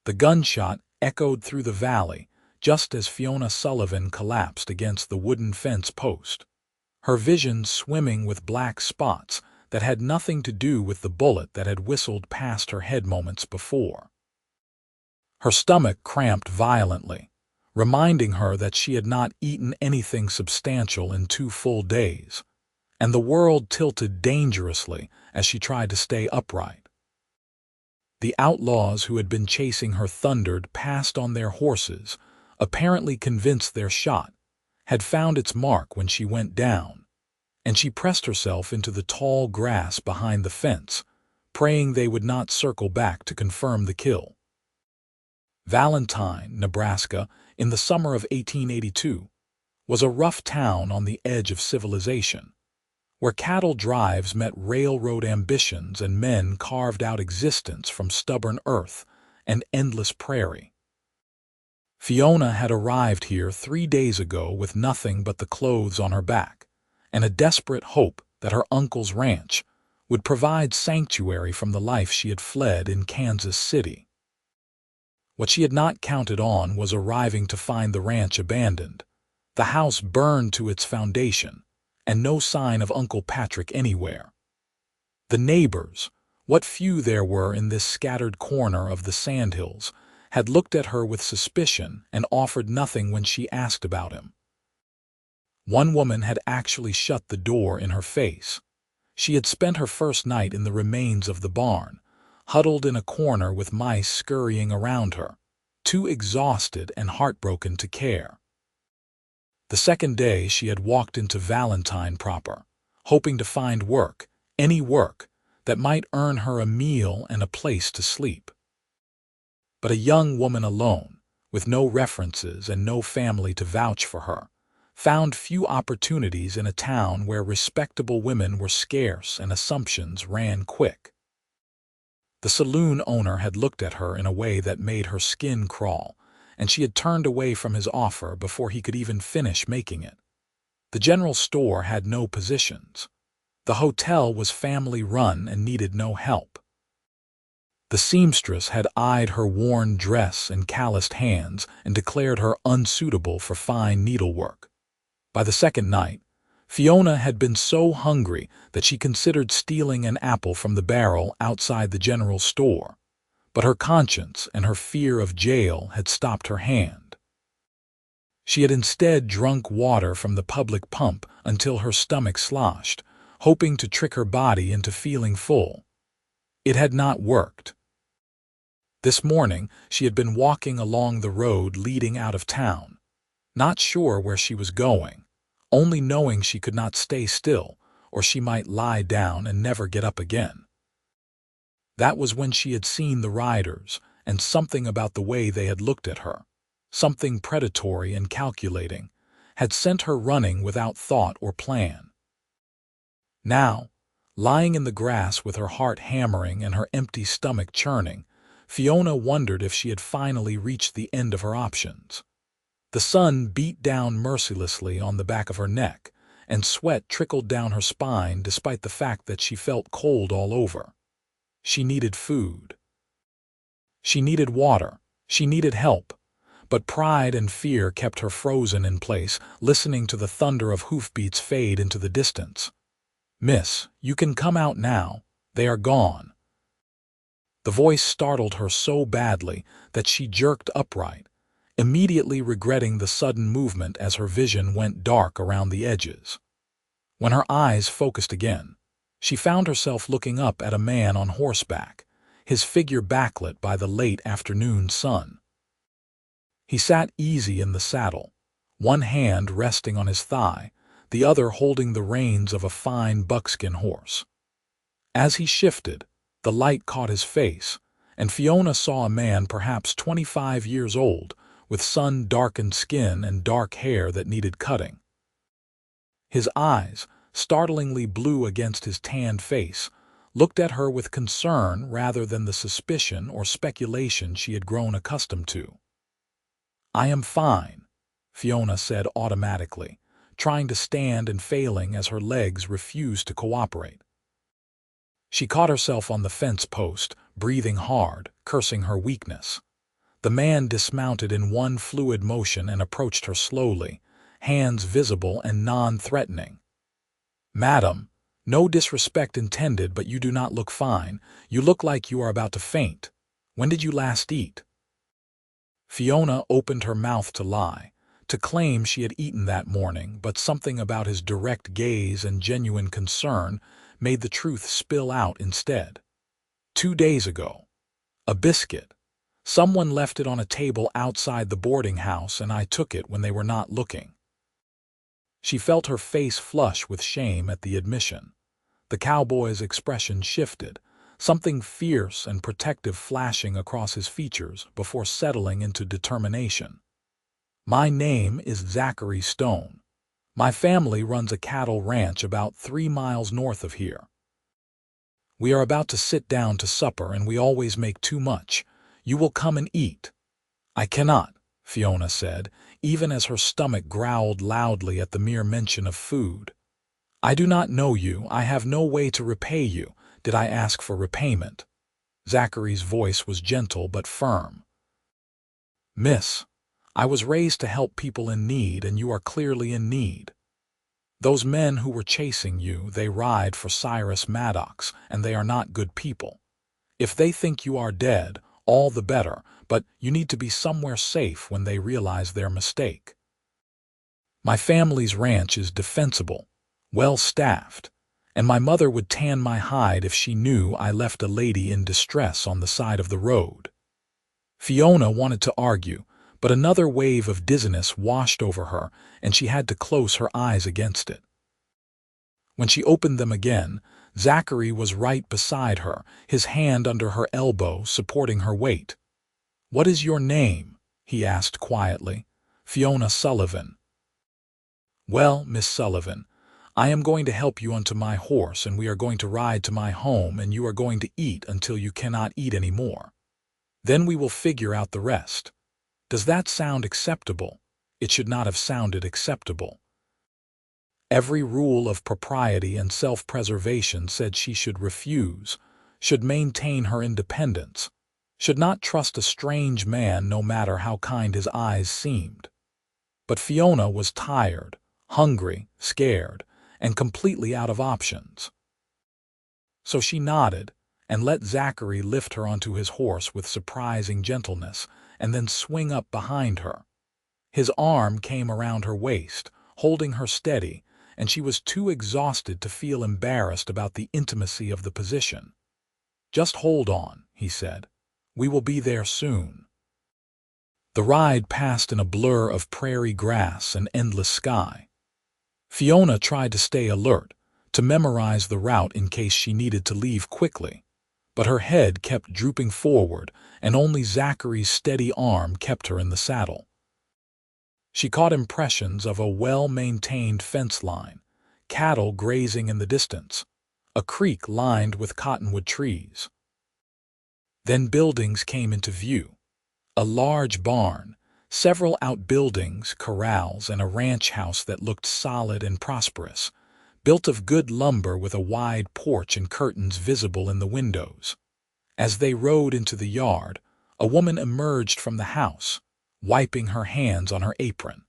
The gunshot echoed through the valley just as Fiona Sullivan collapsed against the wooden fence post, her vision swimming with black spots that had nothing to do with the bullet that had whistled past her head moments before. Her stomach cramped violently, reminding her that she had not eaten anything substantial in 2 full days, and the world tilted dangerously as she tried to stay upright. The outlaws who had been chasing her thundered past on their horses, apparently convinced their shot had found its mark when she went down, and she pressed herself into the tall grass behind the fence, praying they would not circle back to confirm the kill. Valentine, Nebraska, in the summer of 1882, was a rough town on the edge of civilization, where cattle drives met railroad ambitions and men carved out existence from stubborn earth and endless prairie. Fiona had arrived here 3 days ago with nothing but the clothes on her back and a desperate hope that her uncle's ranch would provide sanctuary from the life she had fled in Kansas City. What she had not counted on was arriving to find the ranch abandoned, the house burned to its foundation, and no sign of Uncle Patrick anywhere. The neighbors, what few there were in this scattered corner of the sandhills, had looked at her with suspicion and offered nothing when she asked about him. One woman had actually shut the door in her face. She had spent her first night in the remains of the barn, huddled in a corner with mice scurrying around her, too exhausted and heartbroken to care. The second day she had walked into Valentine proper, hoping to find work, any work, that might earn her a meal and a place to sleep. But a young woman alone, with no references and no family to vouch for her, found few opportunities in a town where respectable women were scarce and assumptions ran quick. The saloon owner had looked at her in a way that made her skin crawl, and she had turned away from his offer before he could even finish making it. The general store had no positions. The hotel was family-run and needed no help. The seamstress had eyed her worn dress and calloused hands and declared her unsuitable for fine needlework. By the second night, Fiona had been so hungry that she considered stealing an apple from the barrel outside the general store, but her conscience and her fear of jail had stopped her hand. She had instead drunk water from the public pump until her stomach sloshed, hoping to trick her body into feeling full. It had not worked. This morning she had been walking along the road leading out of town, not sure where she was going, only knowing she could not stay still or she might lie down and never get up again. That was when she had seen the riders, and something about the way they had looked at her, something predatory and calculating, had sent her running without thought or plan. Now, lying in the grass with her heart hammering and her empty stomach churning, Fiona wondered if she had finally reached the end of her options. The sun beat down mercilessly on the back of her neck, and sweat trickled down her spine despite the fact that she felt cold all over. She needed food. She needed water. She needed help. But pride and fear kept her frozen in place, listening to the thunder of hoofbeats fade into the distance. "Miss, you can come out now. They are gone." The voice startled her so badly that she jerked upright, immediately regretting the sudden movement as her vision went dark around the edges. When her eyes focused again, she found herself looking up at a man on horseback, his figure backlit by the late afternoon sun. He sat easy in the saddle, one hand resting on his thigh, the other holding the reins of a fine buckskin horse. As he shifted, the light caught his face, and Fiona saw a man perhaps 25 years old, with sun-darkened skin and dark hair that needed cutting. His eyes, startlingly blue against his tanned face, looked at her with concern rather than the suspicion or speculation she had grown accustomed to. "I am fine," Fiona said automatically, trying to stand and failing as her legs refused to cooperate. She caught herself on the fence post, breathing hard, cursing her weakness. The man dismounted in one fluid motion and approached her slowly, hands visible and non-threatening. "Madam, no disrespect intended, but you do not look fine. You look like you are about to faint. When did you last eat?" Fiona opened her mouth to lie, to claim she had eaten that morning, but something about his direct gaze and genuine concern made the truth spill out instead. 2 days ago. A biscuit. Someone left it on a table outside the boarding house and I took it when they were not looking. She felt her face flush with shame at the admission. The cowboy's expression shifted, something fierce and protective flashing across his features before settling into determination. "My name is Zachary Stone. My family runs a cattle ranch about 3 miles north of here. We are about to sit down to supper and we always make too much. You will come and eat." "I cannot," Fiona said, even as her stomach growled loudly at the mere mention of food. "I do not know you. I have no way to repay you. Did I ask for repayment?" Zachary's voice was gentle but firm. "Miss, I was raised to help people in need, and you are clearly in need. Those men who were chasing you, they ride for Cyrus Maddox, and they are not good people. If they think you are dead, all the better, but you need to be somewhere safe when they realize their mistake. My family's ranch is defensible, well-staffed, and my mother would tan my hide if she knew I left a lady in distress on the side of the road." Fiona wanted to argue, but another wave of dizziness washed over her, and she had to close her eyes against it. When she opened them again, Zachary was right beside her, his hand under her elbow, supporting her weight. "What is your name?" he asked quietly. "Fiona Sullivan." "Well, Miss Sullivan, I am going to help you onto my horse, and we are going to ride to my home, and you are going to eat until you cannot eat any more. Then we will figure out the rest. Does that sound acceptable?" It should not have sounded acceptable. Every rule of propriety and self-preservation said she should refuse, should maintain her independence, should not trust a strange man no matter how kind his eyes seemed. But Fiona was tired, hungry, scared, and completely out of options. So she nodded and let Zachary lift her onto his horse with surprising gentleness and then swing up behind her. His arm came around her waist, holding her steady, and she was too exhausted to feel embarrassed about the intimacy of the position. "Just hold on," he said. "We will be there soon." The ride passed in a blur of prairie grass and endless sky. Fiona tried to stay alert, to memorize the route in case she needed to leave quickly, but her head kept drooping forward, and only Zachary's steady arm kept her in the saddle. She caught impressions of a well-maintained fence line, cattle grazing in the distance, a creek lined with cottonwood trees. Then buildings came into view. A large barn, several outbuildings, corrals, and a ranch house that looked solid and prosperous, built of good lumber with a wide porch and curtains visible in the windows. As they rode into the yard, a woman emerged from the house, wiping her hands on her apron.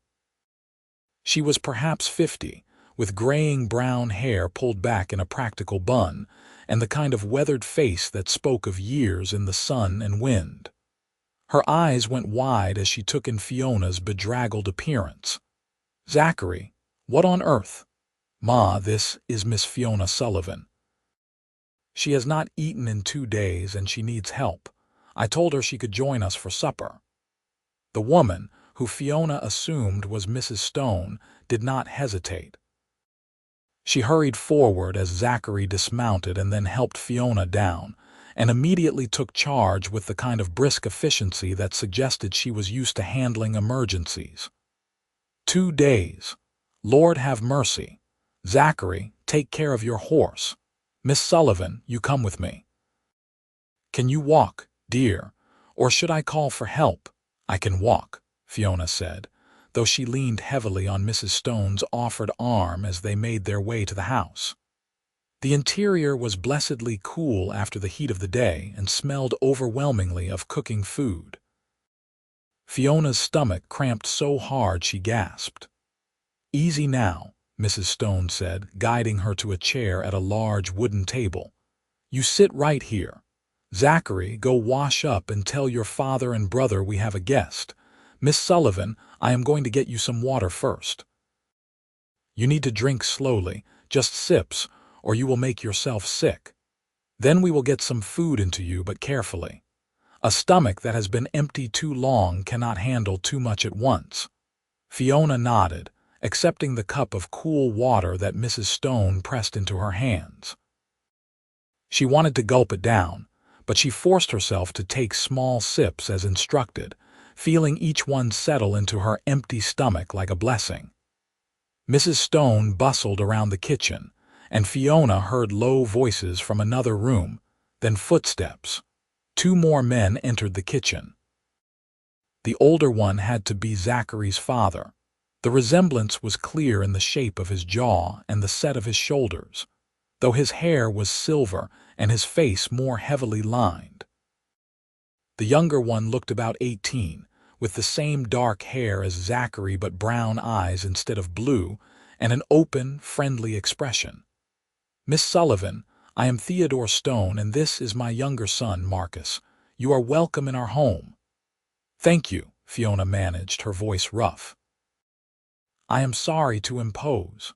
She was perhaps 50, with graying brown hair pulled back in a practical bun, and the kind of weathered face that spoke of years in the sun and wind. Her eyes went wide as she took in Fiona's bedraggled appearance. "Zachary, what on earth?" "Ma, this is Miss Fiona Sullivan. She has not eaten in 2 days and she needs help. I told her she could join us for supper." The woman, who Fiona assumed was Mrs. Stone, did not hesitate. She hurried forward as Zachary dismounted and then helped Fiona down, and immediately took charge with the kind of brisk efficiency that suggested she was used to handling emergencies. 2 days. Lord have mercy. Zachary, take care of your horse. Miss Sullivan, you come with me. Can you walk, dear, or should I call for help? I can walk, Fiona said, though she leaned heavily on Mrs. Stone's offered arm as they made their way to the house. The interior was blessedly cool after the heat of the day and smelled overwhelmingly of cooking food. Fiona's stomach cramped so hard she gasped. "Easy now," Mrs. Stone said, guiding her to a chair at a large wooden table. "You sit right here. Zachary, go wash up and tell your father and brother we have a guest. Miss Sullivan, I am going to get you some water first. You need to drink slowly, just sips, or you will make yourself sick. Then we will get some food into you, but carefully. A stomach that has been empty too long cannot handle too much at once." Fiona nodded, accepting the cup of cool water that Mrs. Stone pressed into her hands. She wanted to gulp it down, but she forced herself to take small sips as instructed, feeling each one settle into her empty stomach like a blessing. Mrs. Stone bustled around the kitchen, and Fiona heard low voices from another room, then footsteps. 2 more men entered the kitchen. The older one had to be Zachary's father. The resemblance was clear in the shape of his jaw and the set of his shoulders, though his hair was silver and his face more heavily lined. The younger one looked about 18, with the same dark hair as Zachary but brown eyes instead of blue, and an open, friendly expression. "Miss Sullivan, I am Theodore Stone, and this is my younger son, Marcus. You are welcome in our home." "Thank you," Fiona managed, her voice rough. "I am sorry to impose."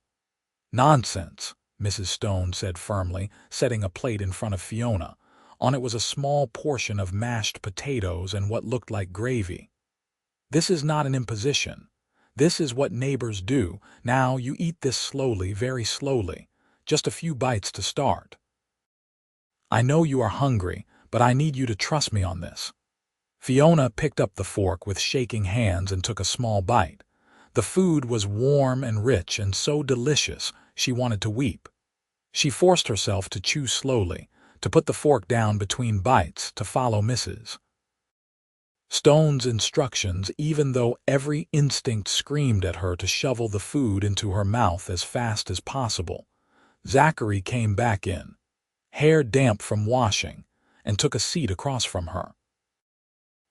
"Nonsense," Mrs. Stone said firmly, setting a plate in front of Fiona. On it was a small portion of mashed potatoes and what looked like gravy. "This is not an imposition. This is what neighbors do. Now you eat this slowly, very slowly. Just a few bites to start. I know you are hungry, but I need you to trust me on this." Fiona picked up the fork with shaking hands and took a small bite. The food was warm and rich and so delicious she wanted to weep. She forced herself to chew slowly, to put the fork down between bites, to follow Mrs. Stone's instructions, even though every instinct screamed at her to shovel the food into her mouth as fast as possible. Zachary came back in, hair damp from washing, and took a seat across from her.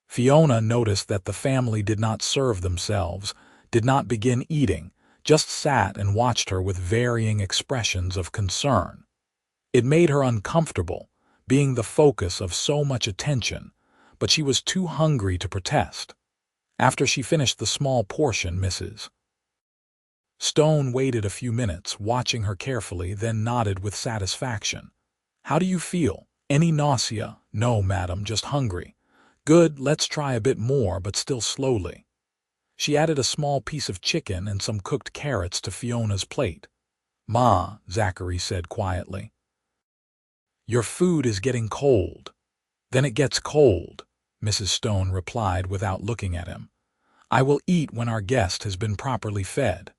Fiona noticed that the family did not serve themselves, did not begin eating, just sat and watched her with varying expressions of concern. It made her uncomfortable, being the focus of so much attention, but she was too hungry to protest. After she finished the small portion, Mrs. Stone waited a few minutes, watching her carefully, then nodded with satisfaction. "How do you feel? Any nausea?" "No, madam, just hungry." "Good, let's try a bit more, but still slowly." She added a small piece of chicken and some cooked carrots to Fiona's plate. "Ma," Zachary said quietly, "your food is getting cold." "Then it gets cold," Mrs. Stone replied without looking at him. "I will eat when our guest has been properly fed."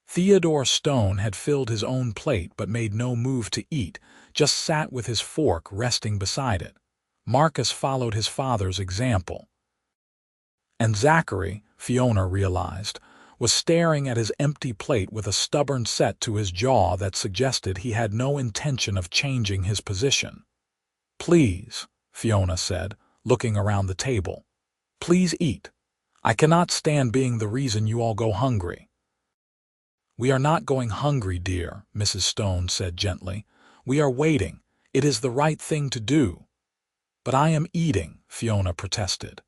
Theodore Stone had filled his own plate but made no move to eat, just sat with his fork resting beside it. Marcus followed his father's example. And Zachary, Fiona realized, was staring at his empty plate with a stubborn set to his jaw that suggested he had no intention of changing his position. "Please," Fiona said, looking around the table. "Please eat. I cannot stand being the reason you all go hungry." "We are not going hungry, dear," Mrs. Stone said gently. "We are waiting. It is the right thing to do." "But I am eating," Fiona protested.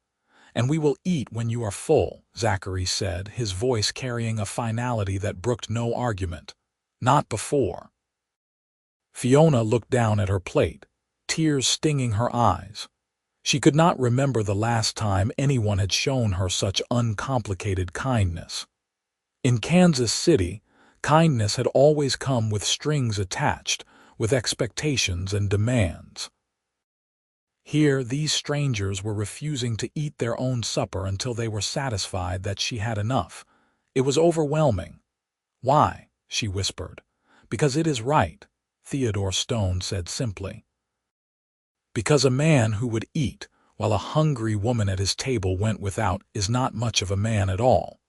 "And we will eat when you are full," Zachary said, his voice carrying a finality that brooked no argument. "Not before." Fiona looked down at her plate, tears stinging her eyes. She could not remember the last time anyone had shown her such uncomplicated kindness. In Kansas City, kindness had always come with strings attached, with expectations and demands. Here, these strangers were refusing to eat their own supper until they were satisfied that she had enough. It was overwhelming. "Why?" she whispered. "Because it is right," Theodore Stone said simply. "Because a man who would eat while a hungry woman at his table went without is not much of a man at all.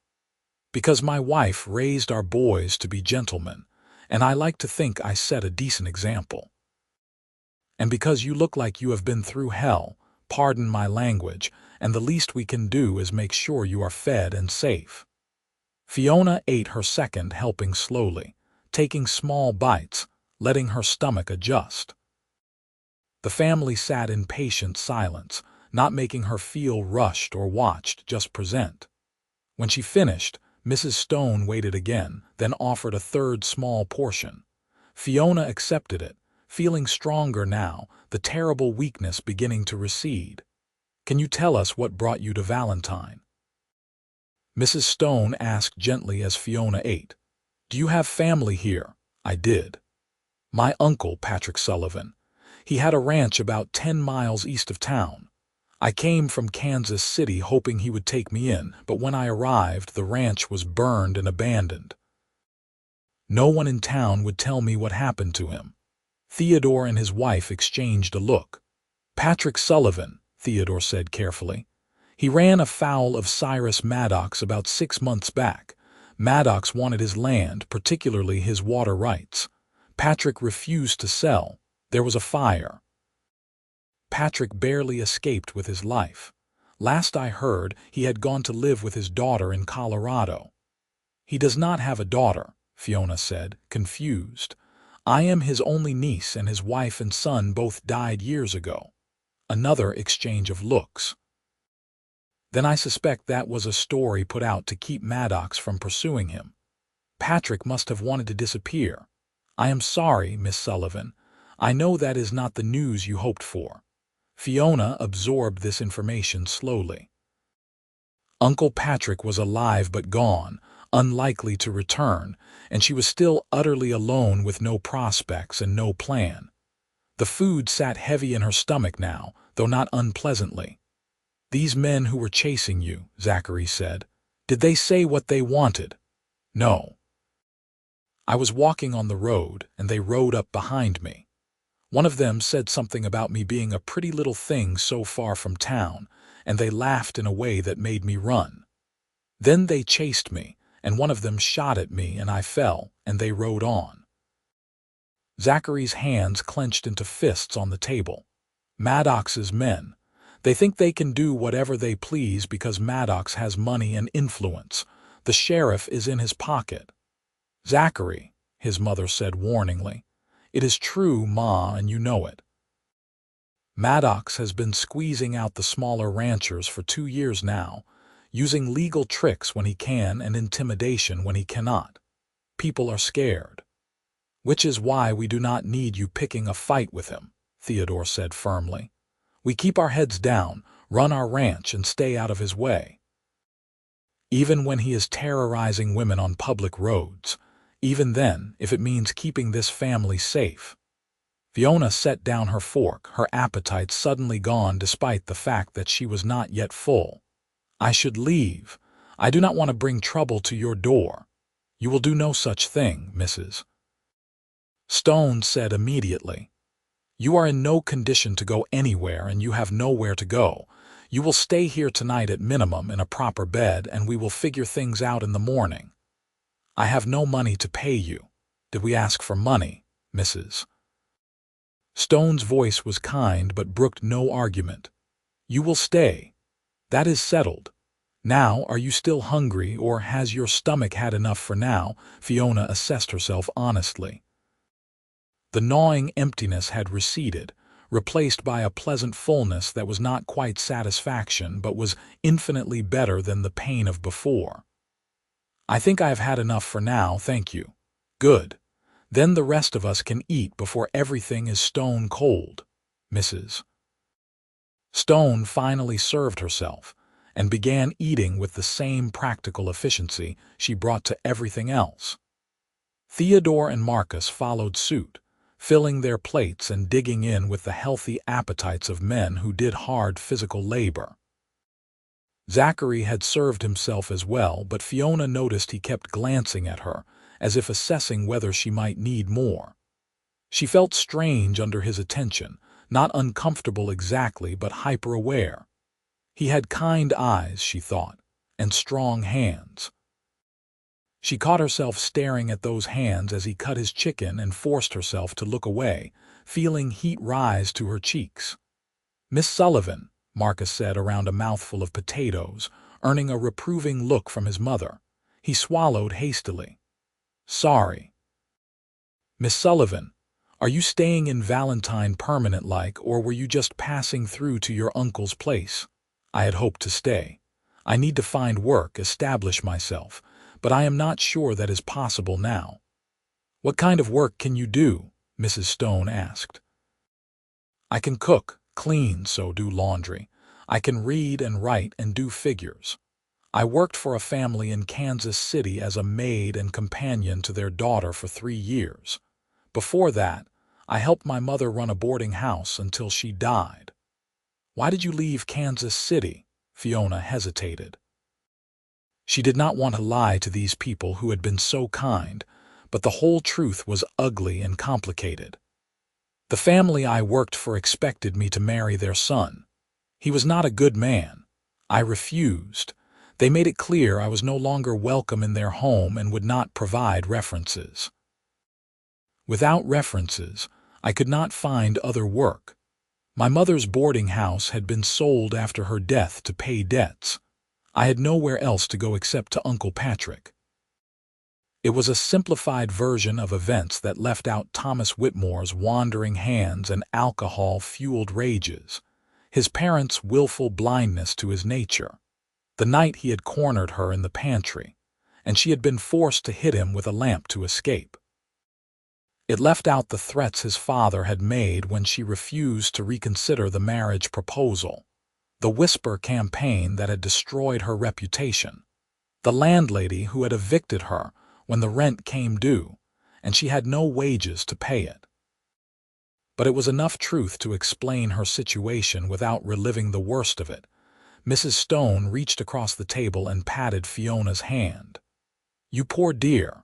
Because my wife raised our boys to be gentlemen, and I like to think I set a decent example. And because you look like you have been through hell, pardon my language, and the least we can do is make sure you are fed and safe." Fiona ate her second helping slowly, taking small bites, letting her stomach adjust. The family sat in patient silence, not making her feel rushed or watched, just present. When she finished, Mrs. Stone waited again, then offered a third small portion. Fiona accepted it, feeling stronger now, the terrible weakness beginning to recede. "Can you tell us what brought you to Valentine?" Mrs. Stone asked gently as Fiona ate. "Do you have family here?" "I did. My uncle, Patrick Sullivan. He had a ranch about 10 miles east of town. I came from Kansas City hoping he would take me in, but when I arrived, the ranch was burned and abandoned. No one in town would tell me what happened to him." Theodore and his wife exchanged a look. "Patrick Sullivan," Theodore said carefully. "He ran afoul of Cyrus Maddox about 6 months back. Maddox wanted his land, particularly his water rights. Patrick refused to sell. There was a fire. Patrick barely escaped with his life. Last I heard, he had gone to live with his daughter in Colorado." "He does not have a daughter," Fiona said, confused. "I am his only niece, and his wife and son both died years ago." Another exchange of looks. "Then I suspect that was a story put out to keep Maddox from pursuing him. Patrick must have wanted to disappear. I am sorry, Miss Sullivan. I know that is not the news you hoped for." Fiona absorbed this information slowly. Uncle Patrick was alive but gone, unlikely to return, and she was still utterly alone with no prospects and no plan. The food sat heavy in her stomach now, though not unpleasantly. "These men who were chasing you," Zachary said, "did they say what they wanted?" "No. I was walking on the road, and they rode up behind me. One of them said something about me being a pretty little thing so far from town, and they laughed in a way that made me run. Then they chased me, and one of them shot at me, and I fell, and they rode on." Zachary's hands clenched into fists on the table. "Maddox's men. They think they can do whatever they please because Maddox has money and influence. The sheriff is in his pocket." "Zachary," his mother said warningly, "it is true, Ma, and you know it. Maddox has been squeezing out the smaller ranchers for 2 years now, using legal tricks when he can and intimidation when he cannot. People are scared. Which is why we do not need you picking a fight with him," Theodore said firmly. "We keep our heads down, run our ranch, and stay out of his way. Even when he is terrorizing women on public roads, even then, if it means keeping this family safe." Fiona set down her fork, her appetite suddenly gone despite the fact that she was not yet full. "I should leave. I do not want to bring trouble to your door." "You will do no such thing, Mrs. Stone said immediately. "You are in no condition to go anywhere, and you have nowhere to go. You will stay here tonight at minimum in a proper bed, and we will figure things out in the morning. I have no money to pay you. Did we ask for money, Mrs. Stone's voice was kind but brooked no argument. "You will stay. That is settled. Now, are you still hungry, or has your stomach had enough for now?" Fiona assessed herself honestly. The gnawing emptiness had receded, replaced by a pleasant fullness that was not quite satisfaction but was infinitely better than the pain of before. "I think I have had enough for now, thank you." "Good. Then the rest of us can eat before everything is stone cold." Mrs. Stone finally served herself, and began eating with the same practical efficiency she brought to everything else. Theodore and Marcus followed suit, filling their plates and digging in with the healthy appetites of men who did hard physical labor. Zachary had served himself as well, but Fiona noticed he kept glancing at her, as if assessing whether she might need more. She felt strange under his attention, not uncomfortable exactly, but hyper-aware. He had kind eyes, she thought, and strong hands. She caught herself staring at those hands as he cut his chicken and forced herself to look away, feeling heat rise to her cheeks. "Miss Sullivan," Marcus said around a mouthful of potatoes, earning a reproving look from his mother. He swallowed hastily. Sorry. Miss Sullivan, are you staying in Valentine permanent-like, or were you just passing through to your uncle's place? I had hoped to stay. I need to find work, establish myself, but I am not sure that is possible now. What kind of work can you do? Mrs. Stone asked. I can cook, clean, so do laundry. I can read and write and do figures. I worked for a family in Kansas City as a maid and companion to their daughter for 3 years. Before that, I helped my mother run a boarding house until she died. Why did you leave Kansas City? Fiona hesitated. She did not want to lie to these people who had been so kind, but the whole truth was ugly and complicated. The family I worked for expected me to marry their son. He was not a good man. I refused. They made it clear I was no longer welcome in their home and would not provide references. Without references, I could not find other work. My mother's boarding house had been sold after her death to pay debts. I had nowhere else to go except to Uncle Patrick. It was a simplified version of events that left out Thomas Whitmore's wandering hands and alcohol-fueled rages, his parents' willful blindness to his nature, the night he had cornered her in the pantry, and she had been forced to hit him with a lamp to escape. It left out the threats his father had made when she refused to reconsider the marriage proposal, the whisper campaign that had destroyed her reputation, the landlady who had evicted her when the rent came due, and she had no wages to pay it. But it was enough truth to explain her situation without reliving the worst of it. Mrs. Stone reached across the table and patted Fiona's hand. You poor dear.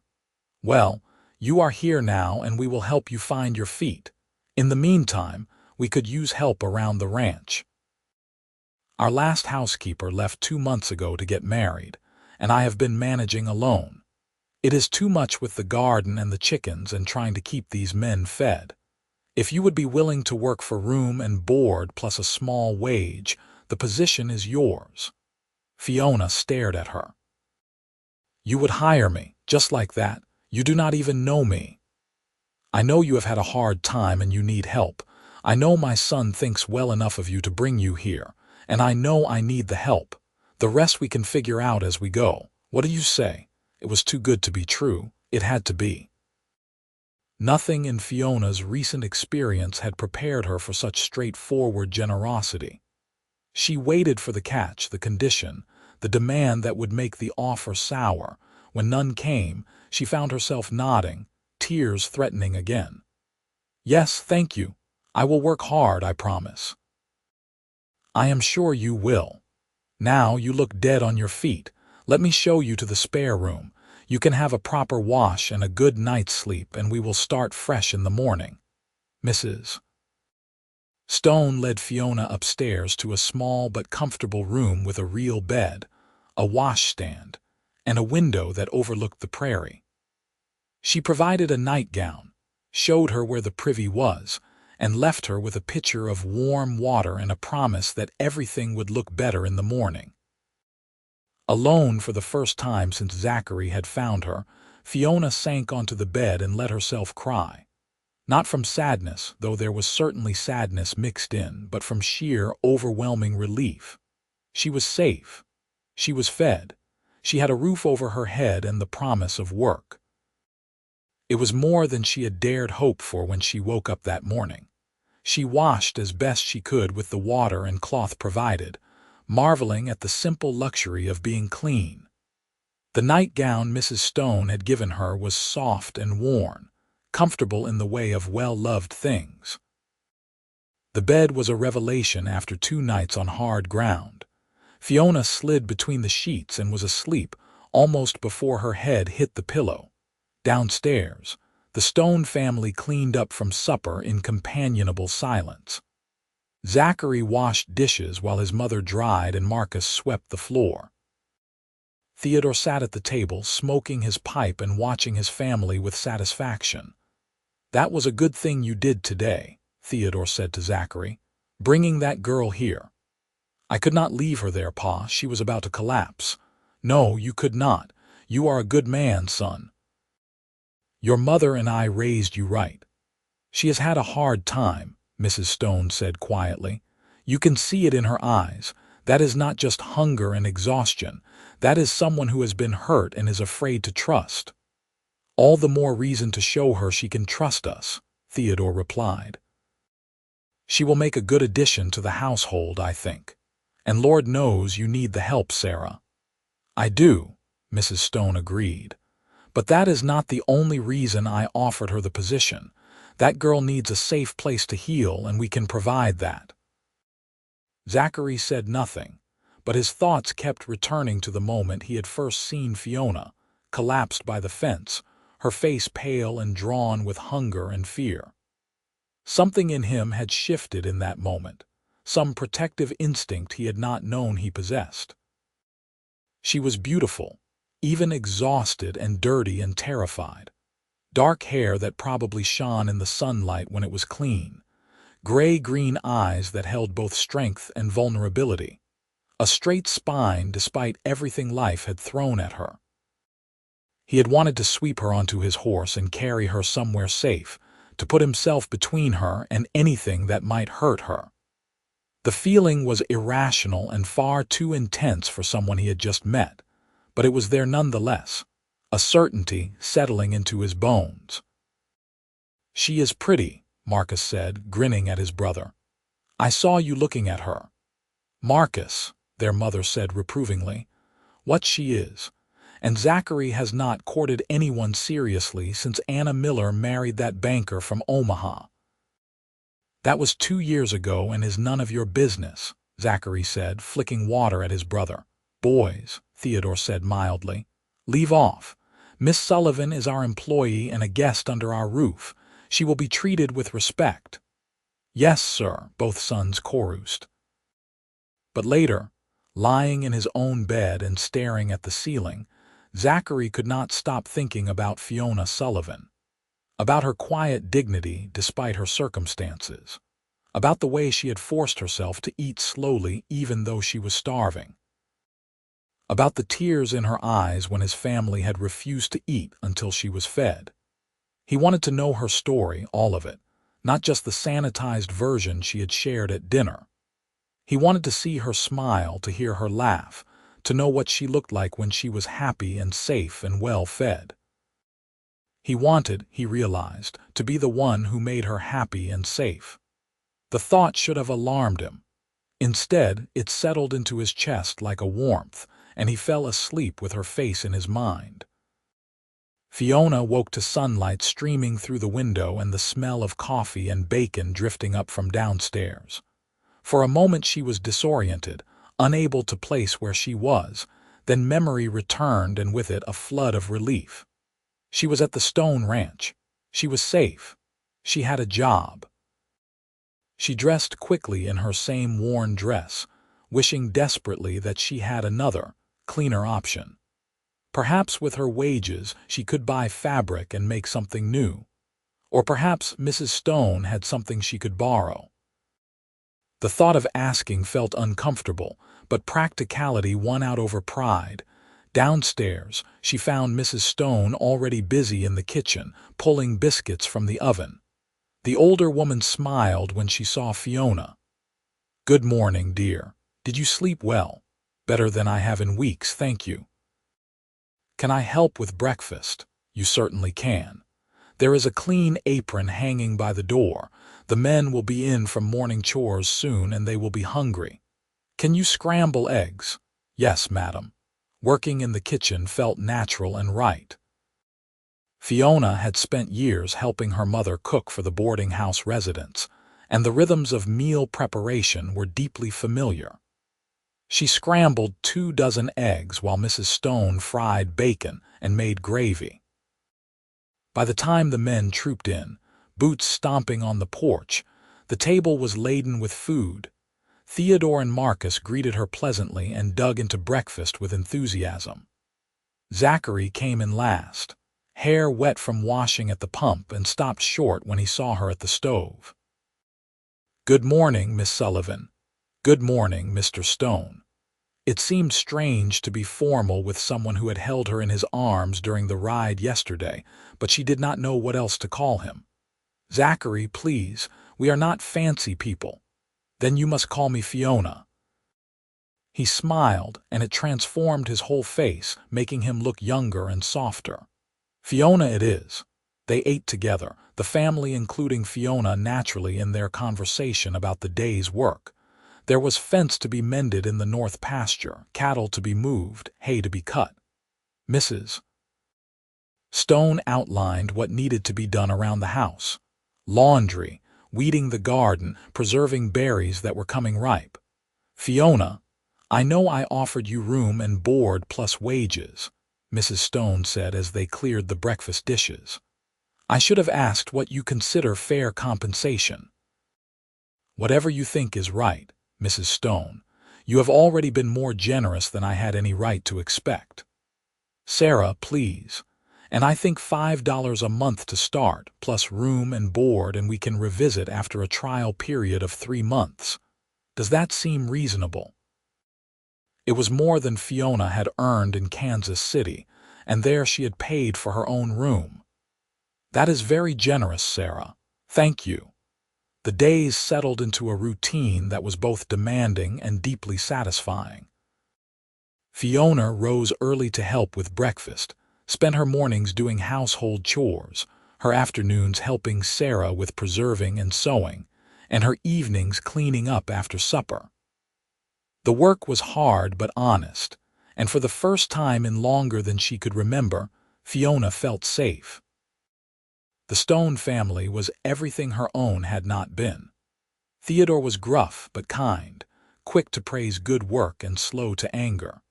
Well, you are here now and we will help you find your feet. In the meantime, we could use help around the ranch. Our last housekeeper left 2 months ago to get married, and I have been managing alone. It is too much with the garden and the chickens and trying to keep these men fed. If you would be willing to work for room and board plus a small wage, the position is yours. Fiona stared at her. You would hire me, just like that? You do not even know me. I know you have had a hard time and you need help. I know my son thinks well enough of you to bring you here, and I know I need the help. The rest we can figure out as we go. What do you say? It was too good to be true. It had to be. Nothing in Fiona's recent experience had prepared her for such straightforward generosity. She waited for the catch, the condition, the demand that would make the offer sour. When none came, she found herself nodding, tears threatening again. Yes, thank you. I will work hard, I promise. I am sure you will. Now you look dead on your feet. Let me show you to the spare room. You can have a proper wash and a good night's sleep, and we will start fresh in the morning. Mrs. Stone led Fiona upstairs to a small but comfortable room with a real bed, a washstand, and a window that overlooked the prairie. She provided a nightgown, showed her where the privy was, and left her with a pitcher of warm water and a promise that everything would look better in the morning. Alone for the first time since Zachary had found her, Fiona sank onto the bed and let herself cry. Not from sadness, though there was certainly sadness mixed in, but from sheer, overwhelming relief. She was safe. She was fed. She had a roof over her head and the promise of work. It was more than she had dared hope for when she woke up that morning. She washed as best she could with the water and cloth provided, marveling at the simple luxury of being clean. The nightgown Mrs. Stone had given her was soft and worn, comfortable in the way of well-loved things. The bed was a revelation after 2 nights on hard ground. Fiona slid between the sheets and was asleep almost before her head hit the pillow. Downstairs, the Stone family cleaned up from supper in companionable silence. Zachary washed dishes while his mother dried and Marcus swept the floor. Theodore sat at the table, smoking his pipe and watching his family with satisfaction. That was a good thing you did today, Theodore said to Zachary, bringing that girl here. I could not leave her there, Pa. She was about to collapse. No, you could not. You are a good man, son. Your mother and I raised you right. She has had a hard time, Mrs. Stone said quietly. You can see it in her eyes. That is not just hunger and exhaustion. That is someone who has been hurt and is afraid to trust. All the more reason to show her she can trust us, Theodore replied. She will make a good addition to the household, I think. And Lord knows you need the help, Sarah. I do, Mrs. Stone agreed. But that is not the only reason I offered her the position. That girl needs a safe place to heal, and we can provide that. Zachary said nothing, but his thoughts kept returning to the moment he had first seen Fiona, collapsed by the fence, her face pale and drawn with hunger and fear. Something in him had shifted in that moment, some protective instinct he had not known he possessed. She was beautiful, even exhausted and dirty and terrified. Dark hair that probably shone in the sunlight when it was clean, gray-green eyes that held both strength and vulnerability, a straight spine despite everything life had thrown at her. He had wanted to sweep her onto his horse and carry her somewhere safe, to put himself between her and anything that might hurt her. The feeling was irrational and far too intense for someone he had just met, but it was there nonetheless, a certainty settling into his bones. She is pretty, Marcus said, grinning at his brother. I saw you looking at her. Marcus, their mother said reprovingly, what she is. And Zachary has not courted anyone seriously since Anna Miller married that banker from Omaha. That was 2 years ago and is none of your business, Zachary said, flicking water at his brother. Boys, Theodore said mildly, leave off. Miss Sullivan is our employee and a guest under our roof. She will be treated with respect. Yes, sir, both sons chorused. But later, lying in his own bed and staring at the ceiling, Zachary could not stop thinking about Fiona Sullivan, about her quiet dignity despite her circumstances, about the way she had forced herself to eat slowly even though she was starving, about the tears in her eyes when his family had refused to eat until she was fed. He wanted to know her story, all of it, not just the sanitized version she had shared at dinner. He wanted to see her smile, to hear her laugh, to know what she looked like when she was happy and safe and well-fed. He wanted, he realized, to be the one who made her happy and safe. The thought should have alarmed him. Instead, it settled into his chest like a warmth, and he fell asleep with her face in his mind. Fiona woke to sunlight streaming through the window and the smell of coffee and bacon drifting up from downstairs. For a moment she was disoriented, unable to place where she was, then memory returned and with it a flood of relief. She was at the Stone Ranch. She was safe. She had a job. She dressed quickly in her same worn dress, wishing desperately that she had another, cleaner option. Perhaps with her wages she could buy fabric and make something new. Or perhaps Mrs. Stone had something she could borrow. The thought of asking felt uncomfortable, but practicality won out over pride. Downstairs, she found Mrs. Stone already busy in the kitchen, pulling biscuits from the oven. The older woman smiled when she saw Fiona. Good morning, dear. Did you sleep well? Better than I have in weeks, thank you. Can I help with breakfast? You certainly can. There is a clean apron hanging by the door. The men will be in from morning chores soon and they will be hungry. Can you scramble eggs? Yes, madam. Working in the kitchen felt natural and right. Fiona had spent years helping her mother cook for the boarding house residents, and the rhythms of meal preparation were deeply familiar. She scrambled 24 eggs while Mrs. Stone fried bacon and made gravy. By the time the men trooped in, boots stomping on the porch, the table was laden with food. Theodore and Marcus greeted her pleasantly and dug into breakfast with enthusiasm. Zachary came in last, hair wet from washing at the pump, and stopped short when he saw her at the stove. Good morning, Miss Sullivan. "Good morning, Mr. Stone." It seemed strange to be formal with someone who had held her in his arms during the ride yesterday, but she did not know what else to call him. "Zachary, please, we are not fancy people." "Then you must call me Fiona." He smiled, and it transformed his whole face, making him look younger and softer. "Fiona it is." They ate together, the family including Fiona naturally in their conversation about the day's work. There was fence to be mended in the north pasture, cattle to be moved, hay to be cut. Mrs. Stone outlined what needed to be done around the house. Laundry, weeding the garden, preserving berries that were coming ripe. "Fiona, I know I offered you room and board plus wages," Mrs. Stone said as they cleared the breakfast dishes. "I should have asked what you consider fair compensation." "Whatever you think is right, Mrs. Stone. You have already been more generous than I had any right to expect." "Sarah, please. And I think $5 a month to start, plus room and board, and we can revisit after a trial period of 3 months. Does that seem reasonable?" It was more than Fiona had earned in Kansas City, and there she had paid for her own room. "That is very generous, Sarah. Thank you." The days settled into a routine that was both demanding and deeply satisfying. Fiona rose early to help with breakfast, spent her mornings doing household chores, her afternoons helping Sarah with preserving and sewing, and her evenings cleaning up after supper. The work was hard but honest, and for the first time in longer than she could remember, Fiona felt safe. The Stone family was everything her own had not been. Theodore was gruff but kind, quick to praise good work and slow to anger.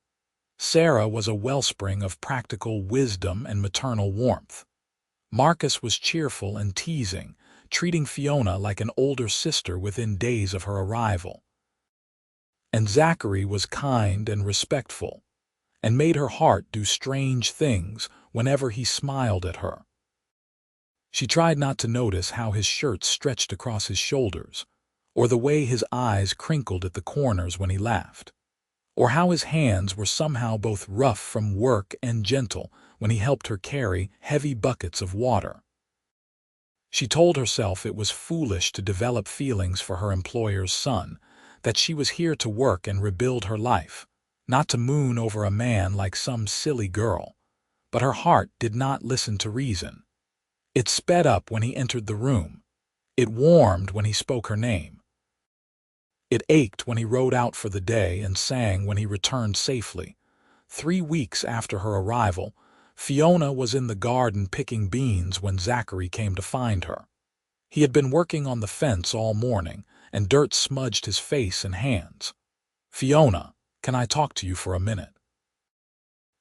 Sarah was a wellspring of practical wisdom and maternal warmth. Marcus was cheerful and teasing, treating Fiona like an older sister within days of her arrival. And Zachary was kind and respectful, and made her heart do strange things whenever he smiled at her. She tried not to notice how his shirt stretched across his shoulders, or the way his eyes crinkled at the corners when he laughed, or how his hands were somehow both rough from work and gentle when he helped her carry heavy buckets of water. She told herself it was foolish to develop feelings for her employer's son, that she was here to work and rebuild her life, not to moon over a man like some silly girl. But her heart did not listen to reason. It sped up when he entered the room. It warmed when he spoke her name. It ached when he rode out for the day and sang when he returned safely. 3 weeks after her arrival, Fiona was in the garden picking beans when Zachary came to find her. He had been working on the fence all morning, and dirt smudged his face and hands. "Fiona, can I talk to you for a minute?"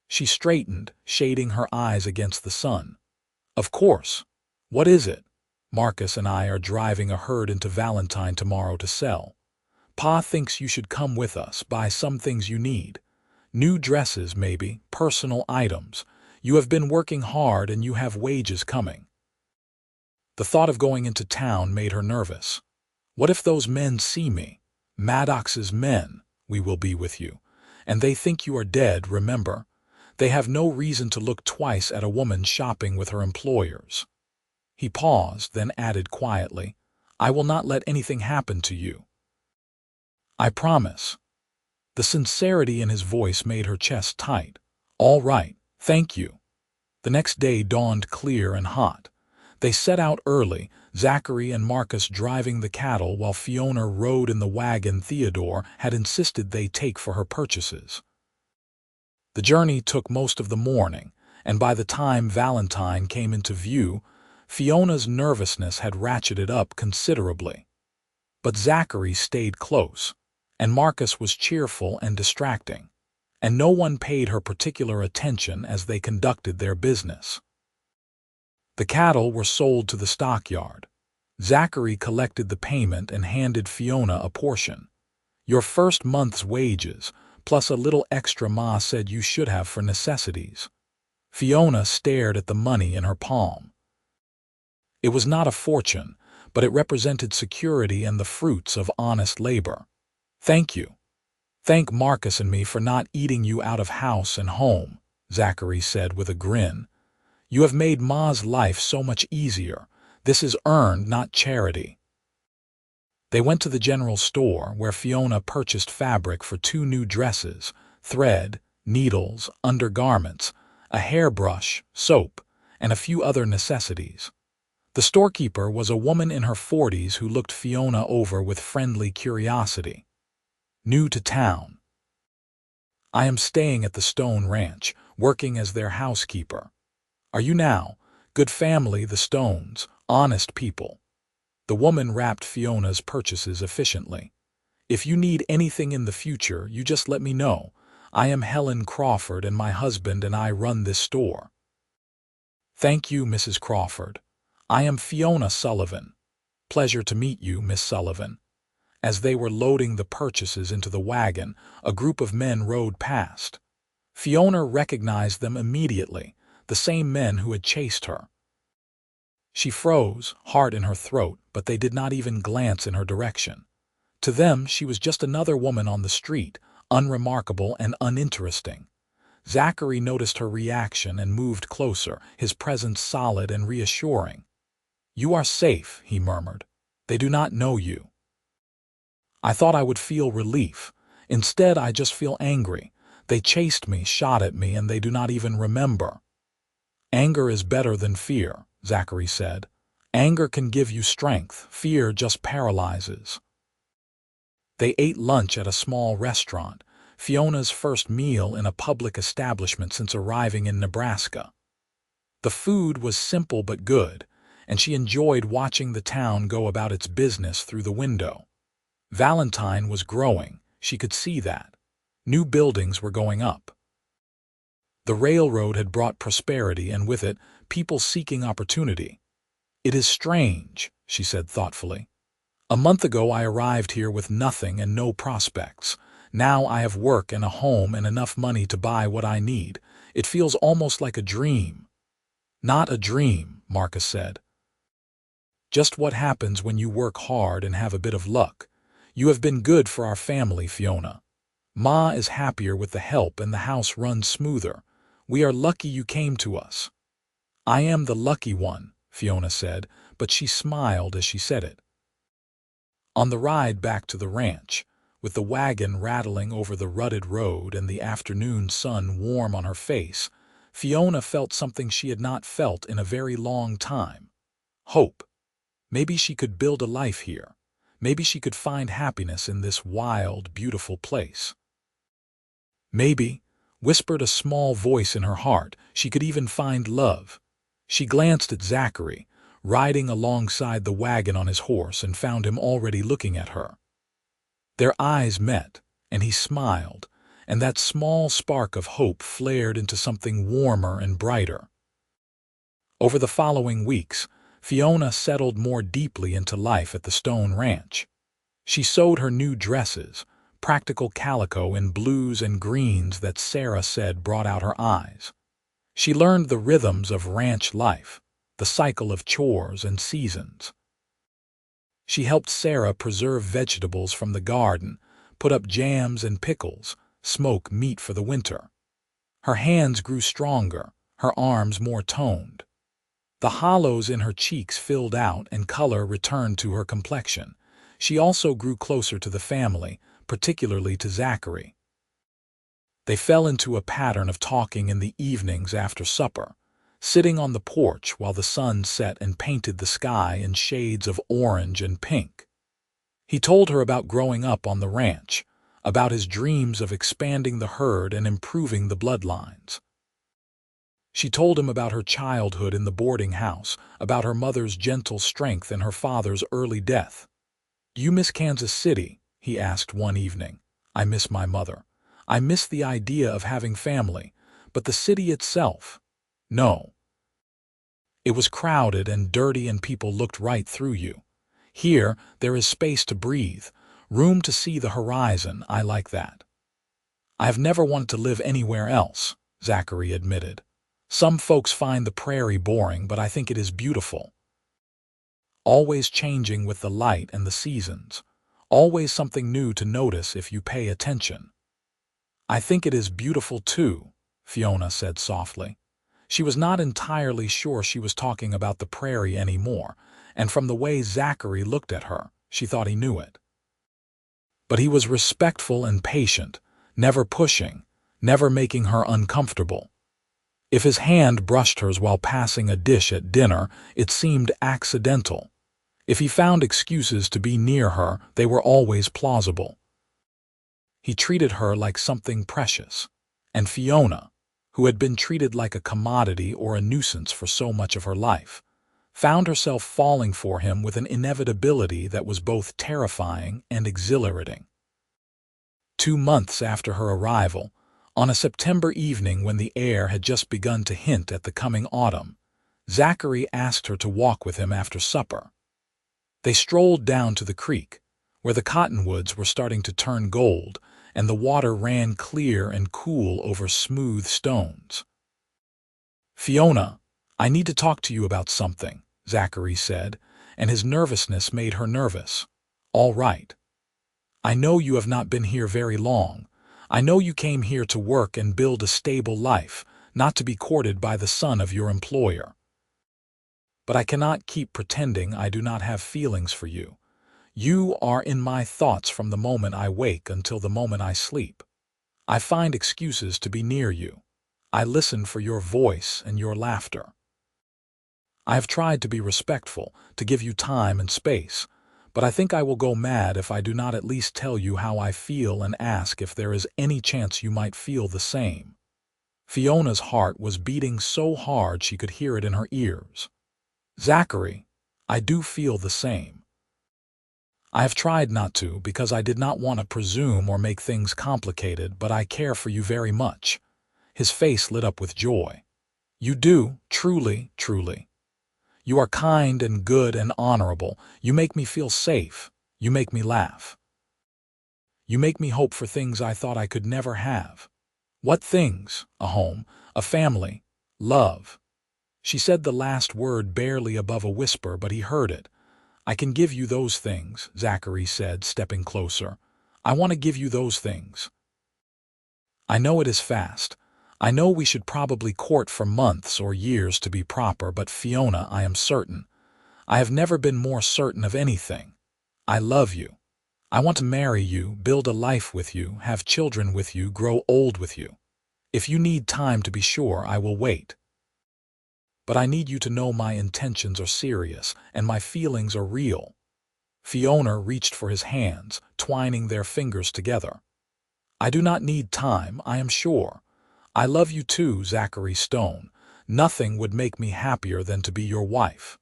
She straightened, shading her eyes against the sun. "Of course. What is it?" "Marcus and I are driving a herd into Valentine tomorrow to sell. Pa thinks you should come with us, buy some things you need. New dresses, maybe, personal items. You have been working hard and you have wages coming." The thought of going into town made her nervous. What if those men see me? "Maddox's men, we will be with you. And they think you are dead, remember? They have no reason to look twice at a woman shopping with her employers." He paused, then added quietly, "I will not let anything happen to you. I promise." The sincerity in his voice made her chest tight. "All right, thank you." The next day dawned clear and hot. They set out early, Zachary and Marcus driving the cattle while Fiona rode in the wagon Theodore had insisted they take for her purchases. The journey took most of the morning, and by the time Valentine came into view, Fiona's nervousness had ratcheted up considerably. But Zachary stayed close, and Marcus was cheerful and distracting, and no one paid her particular attention as they conducted their business. The cattle were sold to the stockyard. Zachary collected the payment and handed Fiona a portion. "Your first month's wages, plus a little extra Ma said you should have for necessities." Fiona stared at the money in her palm. It was not a fortune, but it represented security and the fruits of honest labor. Thank you. Thank Marcus and me for not eating you out of house and home, Zachary said with a grin. You have made Ma's life so much easier. This is earned, not charity. They went to the general store where Fiona purchased fabric for 2 new dresses, thread, needles, undergarments, a hairbrush, soap, and a few other necessities. The storekeeper was a woman in her 40s who looked Fiona over with friendly curiosity. New to town. I am staying at the Stone Ranch, working as their housekeeper. Are you now? Good family, the Stones, honest people. The woman wrapped Fiona's purchases efficiently. If you need anything in the future, you just let me know. I am Helen Crawford and my husband and I run this store. Thank you, Mrs. Crawford. I am Fiona Sullivan. Pleasure to meet you, Miss Sullivan. As they were loading the purchases into the wagon, a group of men rode past. Fiona recognized them immediately, the same men who had chased her. She froze, heart in her throat, but they did not even glance in her direction. To them, she was just another woman on the street, unremarkable and uninteresting. Zachary noticed her reaction and moved closer, his presence solid and reassuring. You are safe, he murmured. They do not know you. I thought I would feel relief. Instead, I just feel angry. They chased me, shot at me, and they do not even remember. Anger is better than fear, Zachary said. Anger can give you strength. Fear just paralyzes. They ate lunch at a small restaurant, Fiona's first meal in a public establishment since arriving in Nebraska. The food was simple but good, and she enjoyed watching the town go about its business through the window. Valentine was growing, she could see that. New buildings were going up. The railroad had brought prosperity and with it, people seeking opportunity. It is strange, she said thoughtfully. A month ago I arrived here with nothing and no prospects. Now I have work and a home and enough money to buy what I need. It feels almost like a dream. Not a dream, Marcus said. Just what happens when you work hard and have a bit of luck. You have been good for our family, Fiona. Ma is happier with the help and the house runs smoother. We are lucky you came to us. I am the lucky one, Fiona said, but she smiled as she said it. On the ride back to the ranch, with the wagon rattling over the rutted road and the afternoon sun warm on her face, Fiona felt something she had not felt in a very long time. Hope. Maybe she could build a life here. Maybe she could find happiness in this wild, beautiful place. Maybe, whispered a small voice in her heart, she could even find love. She glanced at Zachary, riding alongside the wagon on his horse, and found him already looking at her. Their eyes met, and he smiled, and that small spark of hope flared into something warmer and brighter. Over the following weeks, Fiona settled more deeply into life at the Stone Ranch. She sewed her new dresses, practical calico in blues and greens that Sarah said brought out her eyes. She learned the rhythms of ranch life, the cycle of chores and seasons. She helped Sarah preserve vegetables from the garden, put up jams and pickles, smoke meat for the winter. Her hands grew stronger, her arms more toned. The hollows in her cheeks filled out and color returned to her complexion. She also grew closer to the family, particularly to Zachary. They fell into a pattern of talking in the evenings after supper, sitting on the porch while the sun set and painted the sky in shades of orange and pink. He told her about growing up on the ranch, about his dreams of expanding the herd and improving the bloodlines. She told him about her childhood in the boarding house, about her mother's gentle strength and her father's early death. "Do you miss Kansas City?" he asked one evening. "I miss my mother. I miss the idea of having family, but the city itself, no. It was crowded and dirty and people looked right through you. Here, there is space to breathe, room to see the horizon. I like that." "I have never wanted to live anywhere else," Zachary admitted. "Some folks find the prairie boring, but I think it is beautiful. Always changing with the light and the seasons. Always something new to notice if you pay attention. I think it is beautiful too, Fiona said softly. She was not entirely sure she was talking about the prairie anymore, and from the way Zachary looked at her, she thought he knew it. But he was respectful and patient, never pushing, never making her uncomfortable. If his hand brushed hers while passing a dish at dinner, it seemed accidental. If he found excuses to be near her, they were always plausible. He treated her like something precious, and Fiona, who had been treated like a commodity or a nuisance for so much of her life, found herself falling for him with an inevitability that was both terrifying and exhilarating. 2 months after her arrival, on a September evening when the air had just begun to hint at the coming autumn, Zachary asked her to walk with him after supper. They strolled down to the creek, where the cottonwoods were starting to turn gold, and the water ran clear and cool over smooth stones. "Fiona, I need to talk to you about something," Zachary said, and his nervousness made her nervous. "All right. I know you have not been here very long. I know you came here to work and build a stable life, not to be courted by the son of your employer. But I cannot keep pretending I do not have feelings for you. You are in my thoughts from the moment I wake until the moment I sleep. I find excuses to be near you. I listen for your voice and your laughter. I have tried to be respectful, to give you time and space, but I think I will go mad if I do not at least tell you how I feel and ask if there is any chance you might feel the same." Fiona's heart was beating so hard she could hear it in her ears. "Zachary, I do feel the same. I have tried not to because I did not want to presume or make things complicated, but I care for you very much." His face lit up with joy. "You do, truly, truly. You are kind and good and honorable. You make me feel safe. You make me laugh. You make me hope for things I thought I could never have." "What things?" "A home, a family, love." She said the last word barely above a whisper, but he heard it. "I can give you those things," Zachary said, stepping closer. "I want to give you those things. I know it is fast. I know we should probably court for months or years to be proper, but Fiona, I am certain. I have never been more certain of anything. I love you. I want to marry you, build a life with you, have children with you, grow old with you. If you need time to be sure, I will wait. But I need you to know my intentions are serious and my feelings are real." Fiona reached for his hands, twining their fingers together. "I do not need time, I am sure. I love you too, Zachary Stone. Nothing would make me happier than to be your wife."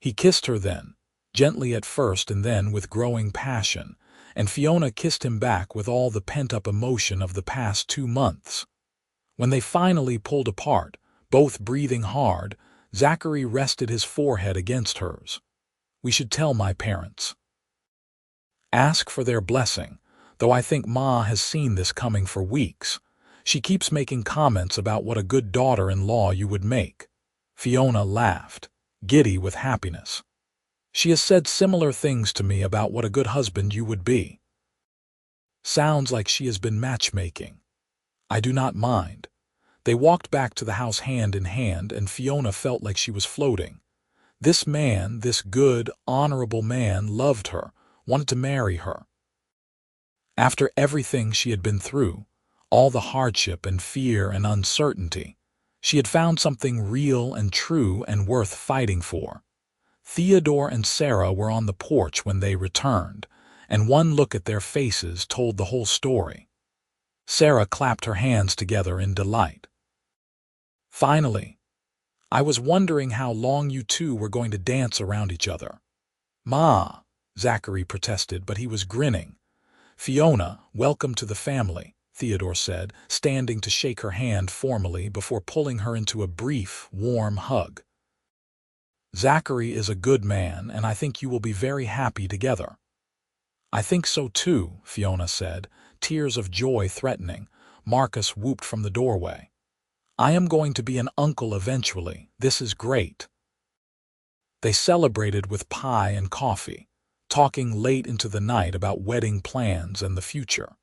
He kissed her then, gently at first and then with growing passion, and Fiona kissed him back with all the pent-up emotion of the past 2 months. When they finally pulled apart, both breathing hard, Zachary rested his forehead against hers. "We should tell my parents. Ask for their blessing, though I think Ma has seen this coming for weeks. She keeps making comments about what a good daughter-in-law you would make." Fiona laughed, giddy with happiness. "She has said similar things to me about what a good husband you would be. Sounds like she has been matchmaking. I do not mind." They walked back to the house hand in hand, and Fiona felt like she was floating. This man, this good, honorable man, loved her, wanted to marry her. After everything she had been through, all the hardship and fear and uncertainty, she had found something real and true and worth fighting for. Theodore and Sarah were on the porch when they returned, and one look at their faces told the whole story. Sarah clapped her hands together in delight. "Finally! I was wondering how long you two were going to dance around each other." "Ma," Zachary protested, but he was grinning. "Fiona, welcome to the family," Theodore said, standing to shake her hand formally before pulling her into a brief, warm hug. "Zachary is a good man, and I think you will be very happy together." "I think so too," Fiona said, tears of joy threatening. Marcus whooped from the doorway. "I am going to be an uncle eventually. This is great." They celebrated with pie and coffee, talking late into the night about wedding plans and the future.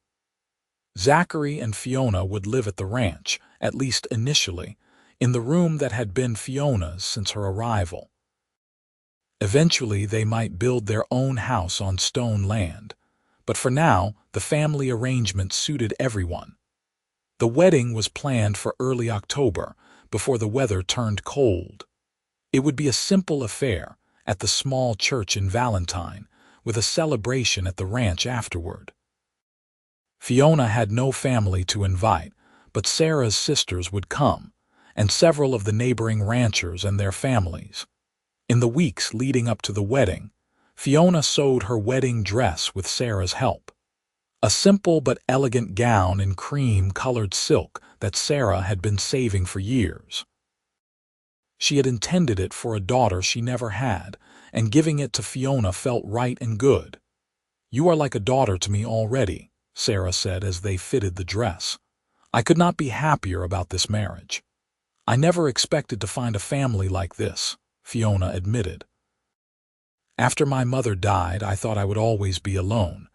Zachary and Fiona would live at the ranch, at least initially, in the room that had been Fiona's since her arrival. Eventually, they might build their own house on stone land, but for now, the family arrangement suited everyone. The wedding was planned for early October, before the weather turned cold. It would be a simple affair at the small church in Valentine, with a celebration at the ranch afterward. Fiona had no family to invite, but Sarah's sisters would come, and several of the neighboring ranchers and their families. In the weeks leading up to the wedding, Fiona sewed her wedding dress with Sarah's help. A simple but elegant gown in cream-colored silk that Sarah had been saving for years. She had intended it for a daughter she never had, and giving it to Fiona felt right and good. "You are like a daughter to me already," Sarah said as they fitted the dress. "I could not be happier about this marriage." "I never expected to find a family like this," Fiona admitted. "After my mother died, I thought I would always be alone.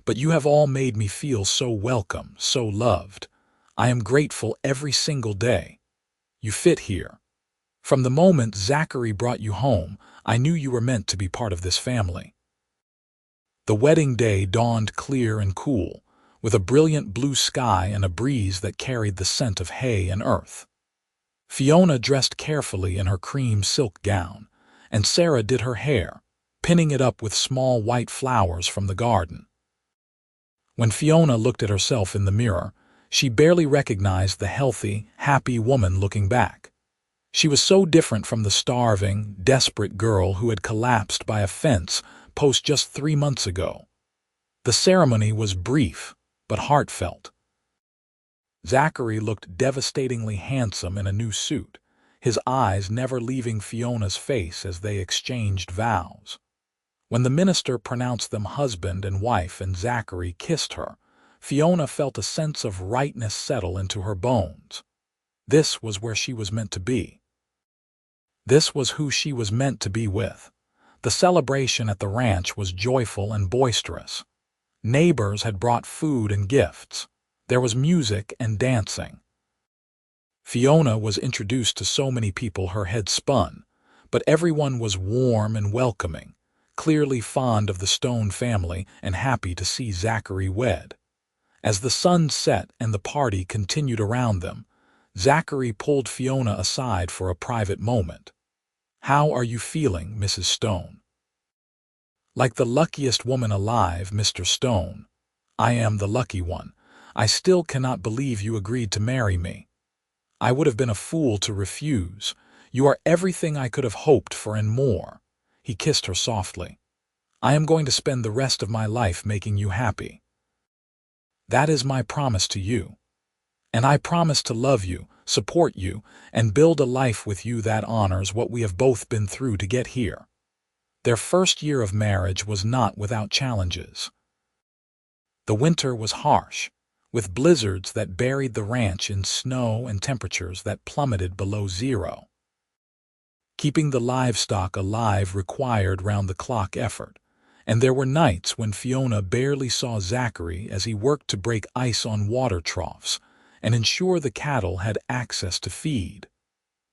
But you have all made me feel so welcome, so loved. I am grateful every single day. You fit here. From the moment Zachary brought you home, I knew you were meant to be part of this family." The wedding day dawned clear and cool, with a brilliant blue sky and a breeze that carried the scent of hay and earth. Fiona dressed carefully in her cream silk gown, and Sarah did her hair, pinning it up with small white flowers from the garden. When Fiona looked at herself in the mirror, she barely recognized the healthy, happy woman looking back. She was so different from the starving, desperate girl who had collapsed by a fence post just 3 months ago. The ceremony was brief, but heartfelt. Zachary looked devastatingly handsome in a new suit, his eyes never leaving Fiona's face as they exchanged vows. When the minister pronounced them husband and wife and Zachary kissed her, Fiona felt a sense of rightness settle into her bones. This was where she was meant to be. This was who she was meant to be with. The celebration at the ranch was joyful and boisterous. Neighbors had brought food and gifts. There was music and dancing. Fiona was introduced to so many people her head spun, but everyone was warm and welcoming, clearly fond of the Stone family and happy to see Zachary wed. As the sun set and the party continued around them, Zachary pulled Fiona aside for a private moment. "How are you feeling, Mrs. Stone?" "Like the luckiest woman alive, Mr. Stone. I am the lucky one. I still cannot believe you agreed to marry me. I would have been a fool to refuse. You are everything I could have hoped for and more." He kissed her softly. "I am going to spend the rest of my life making you happy. That is my promise to you. And I promise to love you, support you, and build a life with you that honors what we have both been through to get here." Their first year of marriage was not without challenges. The winter was harsh, with blizzards that buried the ranch in snow and temperatures that plummeted below zero. Keeping the livestock alive required round-the-clock effort, and there were nights when Fiona barely saw Zachary as he worked to break ice on water troughs and ensure the cattle had access to feed.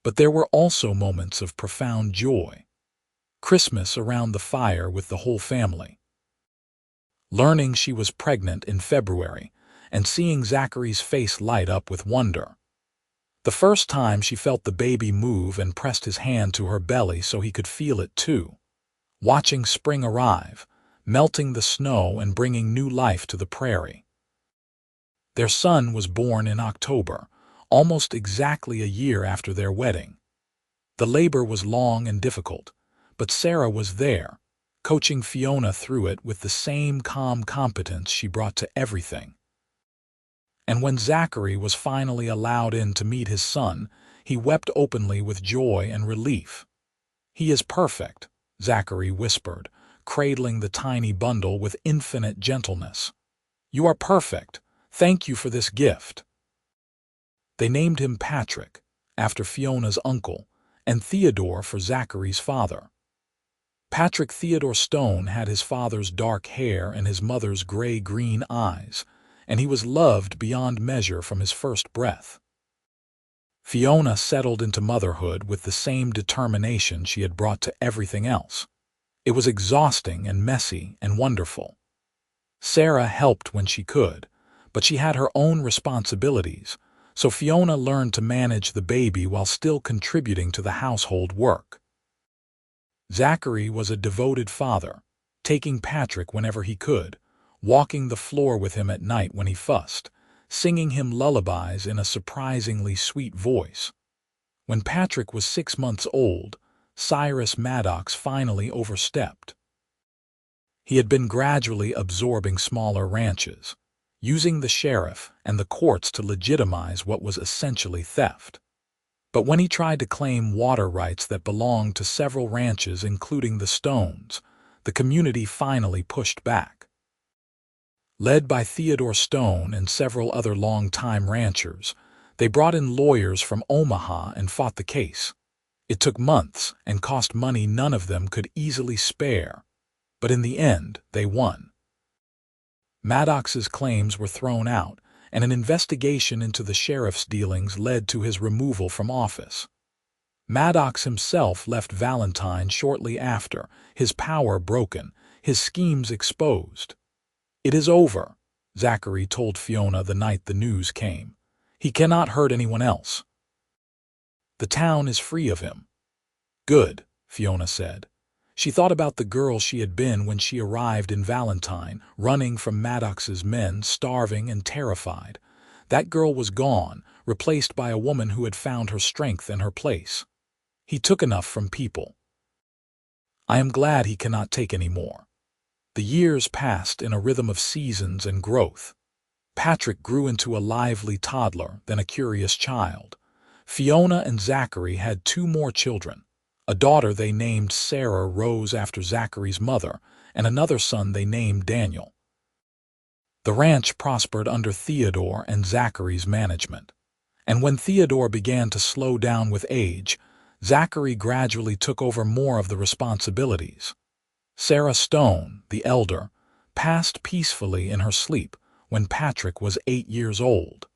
But there were also moments of profound joy. Christmas around the fire with the whole family. Learning she was pregnant in February and seeing Zachary's face light up with wonder. The first time she felt the baby move and pressed his hand to her belly so he could feel it too. Watching spring arrive, melting the snow and bringing new life to the prairie. Their son was born in October, almost exactly a year after their wedding. The labor was long and difficult, but Sarah was there, coaching Fiona through it with the same calm competence she brought to everything. And when Zachary was finally allowed in to meet his son, he wept openly with joy and relief. "He is perfect," Zachary whispered, cradling the tiny bundle with infinite gentleness. "You are perfect. Thank you for this gift." They named him Patrick, after Fiona's uncle, and Theodore for Zachary's father. Patrick Theodore Stone had his father's dark hair and his mother's gray-green eyes, and he was loved beyond measure from his first breath. Fiona settled into motherhood with the same determination she had brought to everything else. It was exhausting and messy and wonderful. Sarah helped when she could, but she had her own responsibilities, so Fiona learned to manage the baby while still contributing to the household work. Zachary was a devoted father, taking Patrick whenever he could, walking the floor with him at night when he fussed, singing him lullabies in a surprisingly sweet voice. When Patrick was 6 months old, Cyrus Maddox finally overstepped. He had been gradually absorbing smaller ranches, using the sheriff and the courts to legitimize what was essentially theft. But when he tried to claim water rights that belonged to several ranches, including the Stones, the community finally pushed back. Led by Theodore Stone and several other long-time ranchers, they brought in lawyers from Omaha and fought the case. It took months and cost money none of them could easily spare, but in the end, they won. Maddox's claims were thrown out, and an investigation into the sheriff's dealings led to his removal from office. Maddox himself left Valentine shortly after, his power broken, his schemes exposed. "It is over," Zachary told Fiona the night the news came. "He cannot hurt anyone else. The town is free of him." "Good," Fiona said. She thought about the girl she had been when she arrived in Valentine, running from Maddox's men, starving and terrified. That girl was gone, replaced by a woman who had found her strength and her place. He took enough from people. I am glad he cannot take any more. The years passed in a rhythm of seasons and growth. Patrick grew into a lively toddler, then a curious child. Fiona and Zachary had 2 more children. A daughter they named Sarah Rose after Zachary's mother, and another son they named Daniel. The ranch prospered under Theodore and Zachary's management. And when Theodore began to slow down with age, Zachary gradually took over more of the responsibilities. Sarah Stone, the elder, passed peacefully in her sleep when Patrick was 8 years old.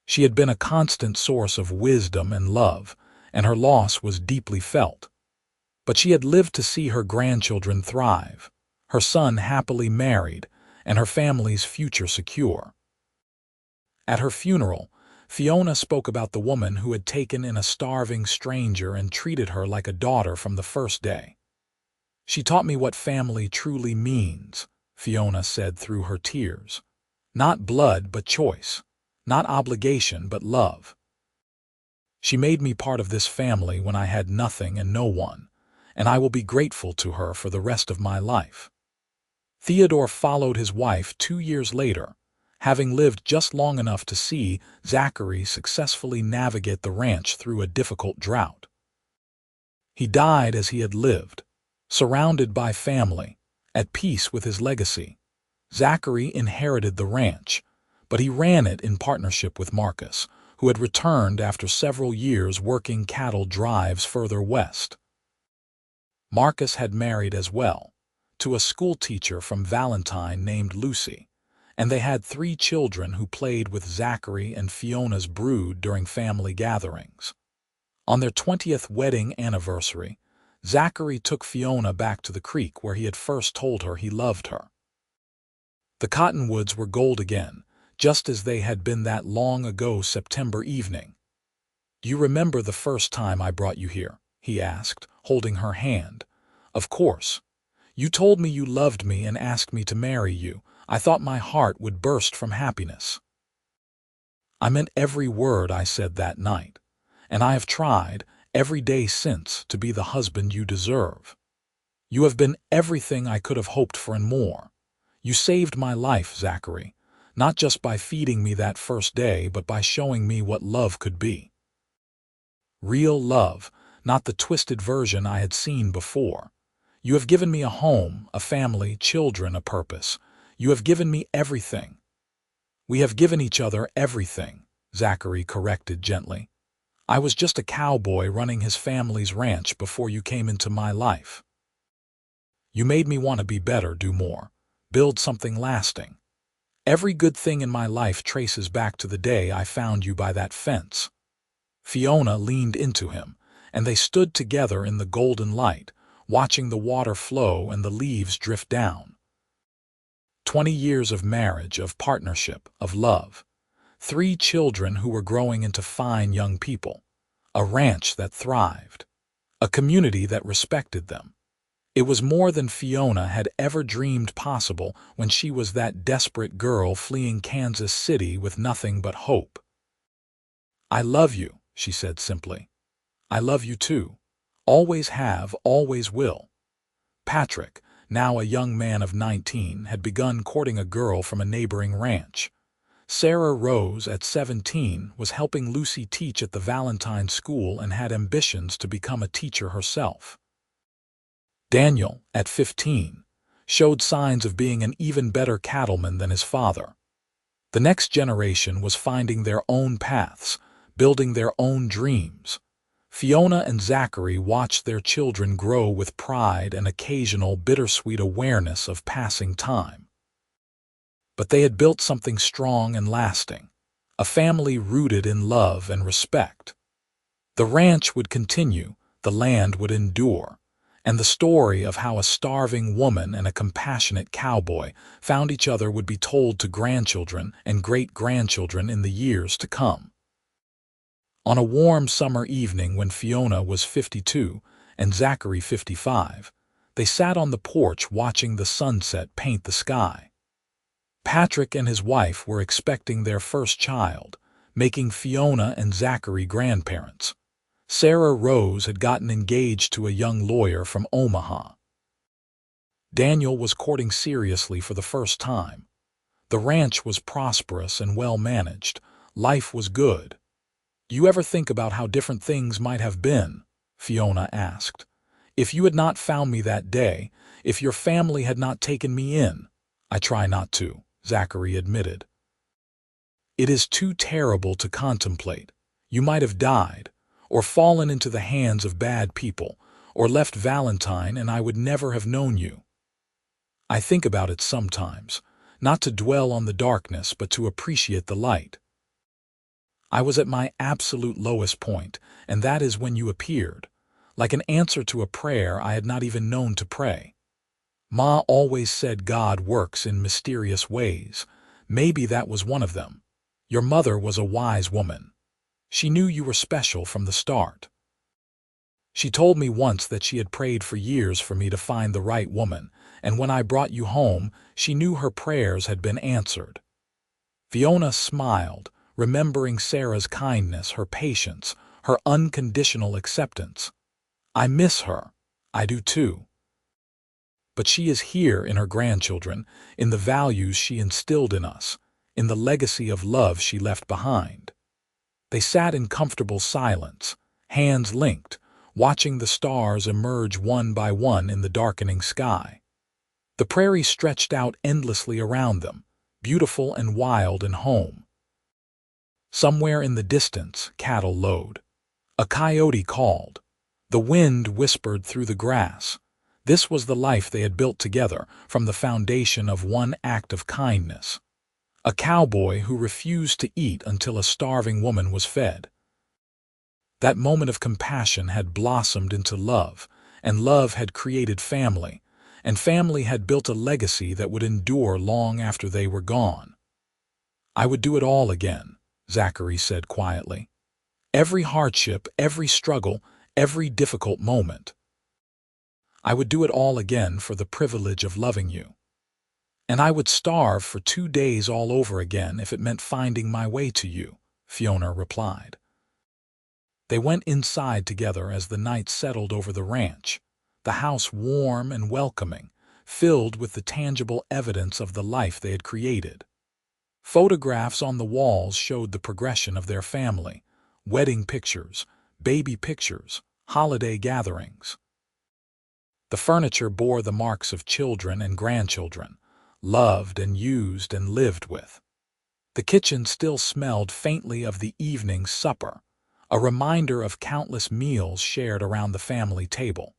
She had been a constant source of wisdom and love, and her loss was deeply felt. But she had lived to see her grandchildren thrive, her son happily married, and her family's future secure. At her funeral, Fiona spoke about the woman who had taken in a starving stranger and treated her like a daughter from the first day. "She taught me what family truly means," Fiona said through her tears. "Not blood, but choice. Not obligation, but love. She made me part of this family when I had nothing and no one, and I will be grateful to her for the rest of my life." Theodore followed his wife 2 years later, having lived just long enough to see Zachary successfully navigate the ranch through a difficult drought. He died as he had lived, surrounded by family, at peace with his legacy. Zachary inherited the ranch, but he ran it in partnership with Marcus, who had returned after several years working cattle drives further west. Marcus had married as well, to a schoolteacher from Valentine named Lucy, and they had 3 children who played with Zachary and Fiona's brood during family gatherings. On their 20th wedding anniversary, Zachary took Fiona back to the creek where he had first told her he loved her. The cottonwoods were gold again, just as they had been that long ago September evening. "Do you remember the first time I brought you here?" he asked, holding her hand. "Of course. You told me you loved me and asked me to marry you. I thought my heart would burst from happiness. I meant every word I said that night, and I have tried, every day since, to be the husband you deserve. You have been everything I could have hoped for and more. You saved my life, Zachary, not just by feeding me that first day, but by showing me what love could be. Real love, not the twisted version I had seen before. You have given me a home, a family, children, a purpose. You have given me everything." "We have given each other everything," Zachary corrected gently. "I was just a cowboy running his family's ranch before you came into my life." You made me want to be better, do more, build something lasting. Every good thing in my life traces back to the day I found you by that fence." Fiona leaned into him, and they stood together in the golden light, watching the water flow and the leaves drift down. 20 years of marriage, of partnership, of love. 3 children who were growing into fine young people. A ranch that thrived. A community that respected them. It was more than Fiona had ever dreamed possible when she was that desperate girl fleeing Kansas City with nothing but hope. "I love you," she said simply. "I love you too. Always have, always will." Patrick, now a young man of 19, had begun courting a girl from a neighboring ranch. Sarah Rose, at 17, was helping Lucy teach at the Valentine School and had ambitions to become a teacher herself. Daniel, at 15, showed signs of being an even better cattleman than his father. The next generation was finding their own paths, building their own dreams. Fiona and Zachary watched their children grow with pride and occasional bittersweet awareness of passing time. But they had built something strong and lasting, a family rooted in love and respect. The ranch would continue, the land would endure, and the story of how a starving woman and a compassionate cowboy found each other would be told to grandchildren and great-grandchildren in the years to come. On a warm summer evening when Fiona was 52 and Zachary 55, they sat on the porch watching the sunset paint the sky. Patrick and his wife were expecting their first child, making Fiona and Zachary grandparents. Sarah Rose had gotten engaged to a young lawyer from Omaha. Daniel was courting seriously for the first time. The ranch was prosperous and well managed. Life was good. "You ever think about how different things might have been?" Fiona asked. "If you had not found me that day, if your family had not taken me in?" "I try not to," Zachary admitted. "It is too terrible to contemplate. You might have died, or fallen into the hands of bad people, or left Valentine and I would never have known you. I think about it sometimes, not to dwell on the darkness but to appreciate the light. I was at my absolute lowest point, and that is when you appeared, like an answer to a prayer I had not even known to pray. Ma always said God works in mysterious ways. Maybe that was one of them. Your mother was a wise woman. She knew you were special from the start. She told me once that she had prayed for years for me to find the right woman, and when I brought you home, she knew her prayers had been answered." Fiona smiled, remembering Sarah's kindness, her patience, her unconditional acceptance. "I miss her. I do too. But she is here in her grandchildren, in the values she instilled in us, in the legacy of love she left behind." They sat in comfortable silence, hands linked, watching the stars emerge one by one in the darkening sky. The prairie stretched out endlessly around them, beautiful and wild and home. Somewhere in the distance, cattle lowed. A coyote called. The wind whispered through the grass. This was the life they had built together from the foundation of one act of kindness. A cowboy who refused to eat until a starving woman was fed. That moment of compassion had blossomed into love, and love had created family, and family had built a legacy that would endure long after they were gone. "I would do it all again," Zachary said quietly. "Every hardship, every struggle, every difficult moment. I would do it all again for the privilege of loving you. And I would starve for 2 days all over again if it meant finding my way to you," Fiona replied. They went inside together as the night settled over the ranch, the house warm and welcoming, filled with the tangible evidence of the life they had created. Photographs on the walls showed the progression of their family, wedding pictures, baby pictures, holiday gatherings. The furniture bore the marks of children and grandchildren, loved and used and lived with. The kitchen still smelled faintly of the evening supper, a reminder of countless meals shared around the family table.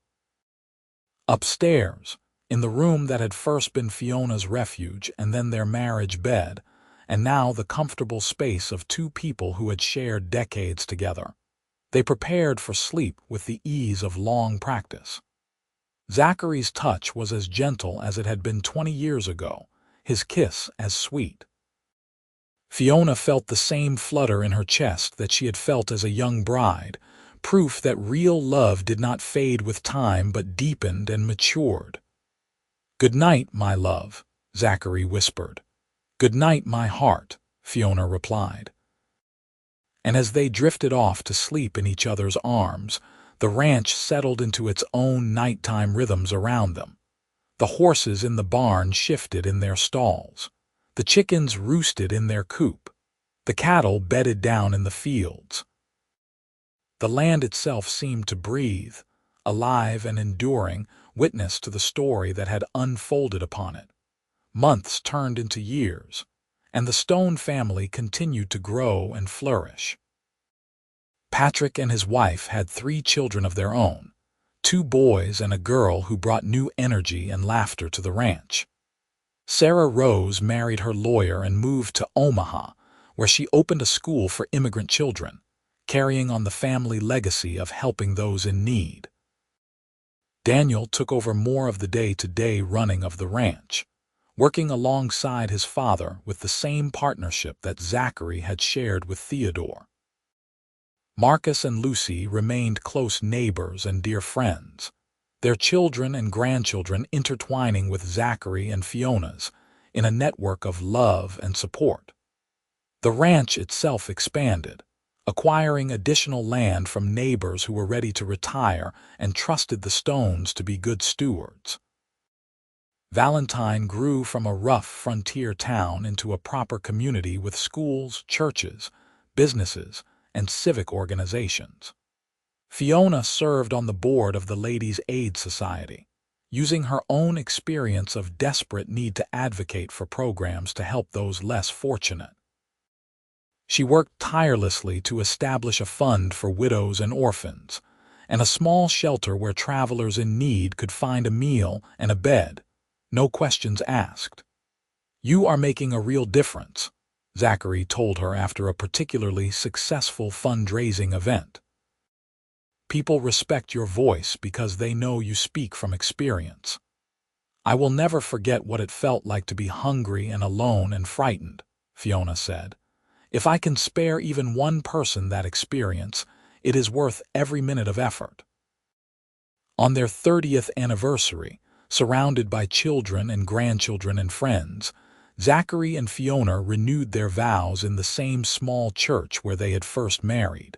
Upstairs, in the room that had first been Fiona's refuge and then their marriage bed, and now the comfortable space of two people who had shared decades together. They prepared for sleep with the ease of long practice. Zachary's touch was as gentle as it had been 20 years ago, his kiss as sweet. Fiona felt the same flutter in her chest that she had felt as a young bride, proof that real love did not fade with time but deepened and matured. "Good night, my love," Zachary whispered. "Good night, my heart," Fiona replied. And as they drifted off to sleep in each other's arms, the ranch settled into its own nighttime rhythms around them. The horses in the barn shifted in their stalls. The chickens roosted in their coop. The cattle bedded down in the fields. The land itself seemed to breathe, alive and enduring, witness to the story that had unfolded upon it. Months turned into years, and the Stone family continued to grow and flourish. Patrick and his wife had 3 children of their own, 2 boys and a girl who brought new energy and laughter to the ranch. Sarah Rose married her lawyer and moved to Omaha, where she opened a school for immigrant children, carrying on the family legacy of helping those in need. Daniel took over more of the day-to-day running of the ranch, working alongside his father with the same partnership that Zachary had shared with Theodore. Marcus and Lucy remained close neighbors and dear friends, their children and grandchildren intertwining with Zachary and Fiona's in a network of love and support. The ranch itself expanded, acquiring additional land from neighbors who were ready to retire and trusted the Stones to be good stewards. Valentine grew from a rough frontier town into a proper community with schools, churches, businesses, and civic organizations. Fiona served on the board of the Ladies' Aid Society, using her own experience of desperate need to advocate for programs to help those less fortunate. She worked tirelessly to establish a fund for widows and orphans, and a small shelter where travelers in need could find a meal and a bed, no questions asked. "You are making a real difference," Zachary told her after a particularly successful fundraising event. "People respect your voice because they know you speak from experience." "I will never forget what it felt like to be hungry and alone and frightened," Fiona said. "If I can spare even one person that experience, it is worth every minute of effort." On their 30th anniversary, surrounded by children and grandchildren and friends, Zachary and Fiona renewed their vows in the same small church where they had first married.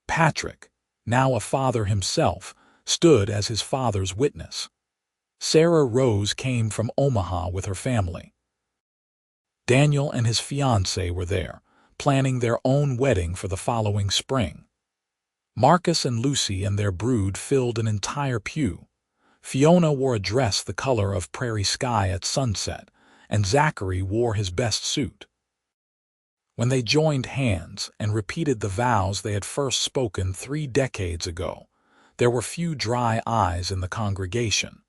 Patrick, now a father himself, stood as his father's witness. Sarah Rose came from Omaha with her family. Daniel and his fiancée were there, planning their own wedding for the following spring. Marcus and Lucy and their brood filled an entire pew. Fiona wore a dress the color of prairie sky at sunset, and Zachary wore his best suit. When they joined hands and repeated the vows they had first spoken 3 decades ago, there were few dry eyes in the congregation.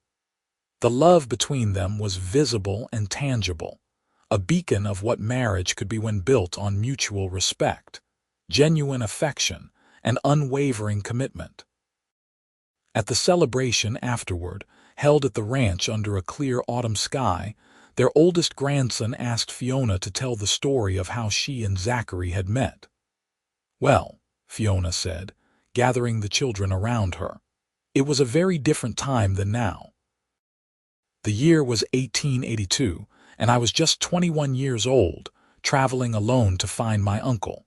The love between them was visible and tangible, a beacon of what marriage could be when built on mutual respect, genuine affection, and unwavering commitment. At the celebration afterward, held at the ranch under a clear autumn sky, their oldest grandson asked Fiona to tell the story of how she and Zachary had met. "Well," Fiona said, gathering the children around her, "it was a very different time than now. The year was 1882, and I was just 21 years old, traveling alone to find my uncle.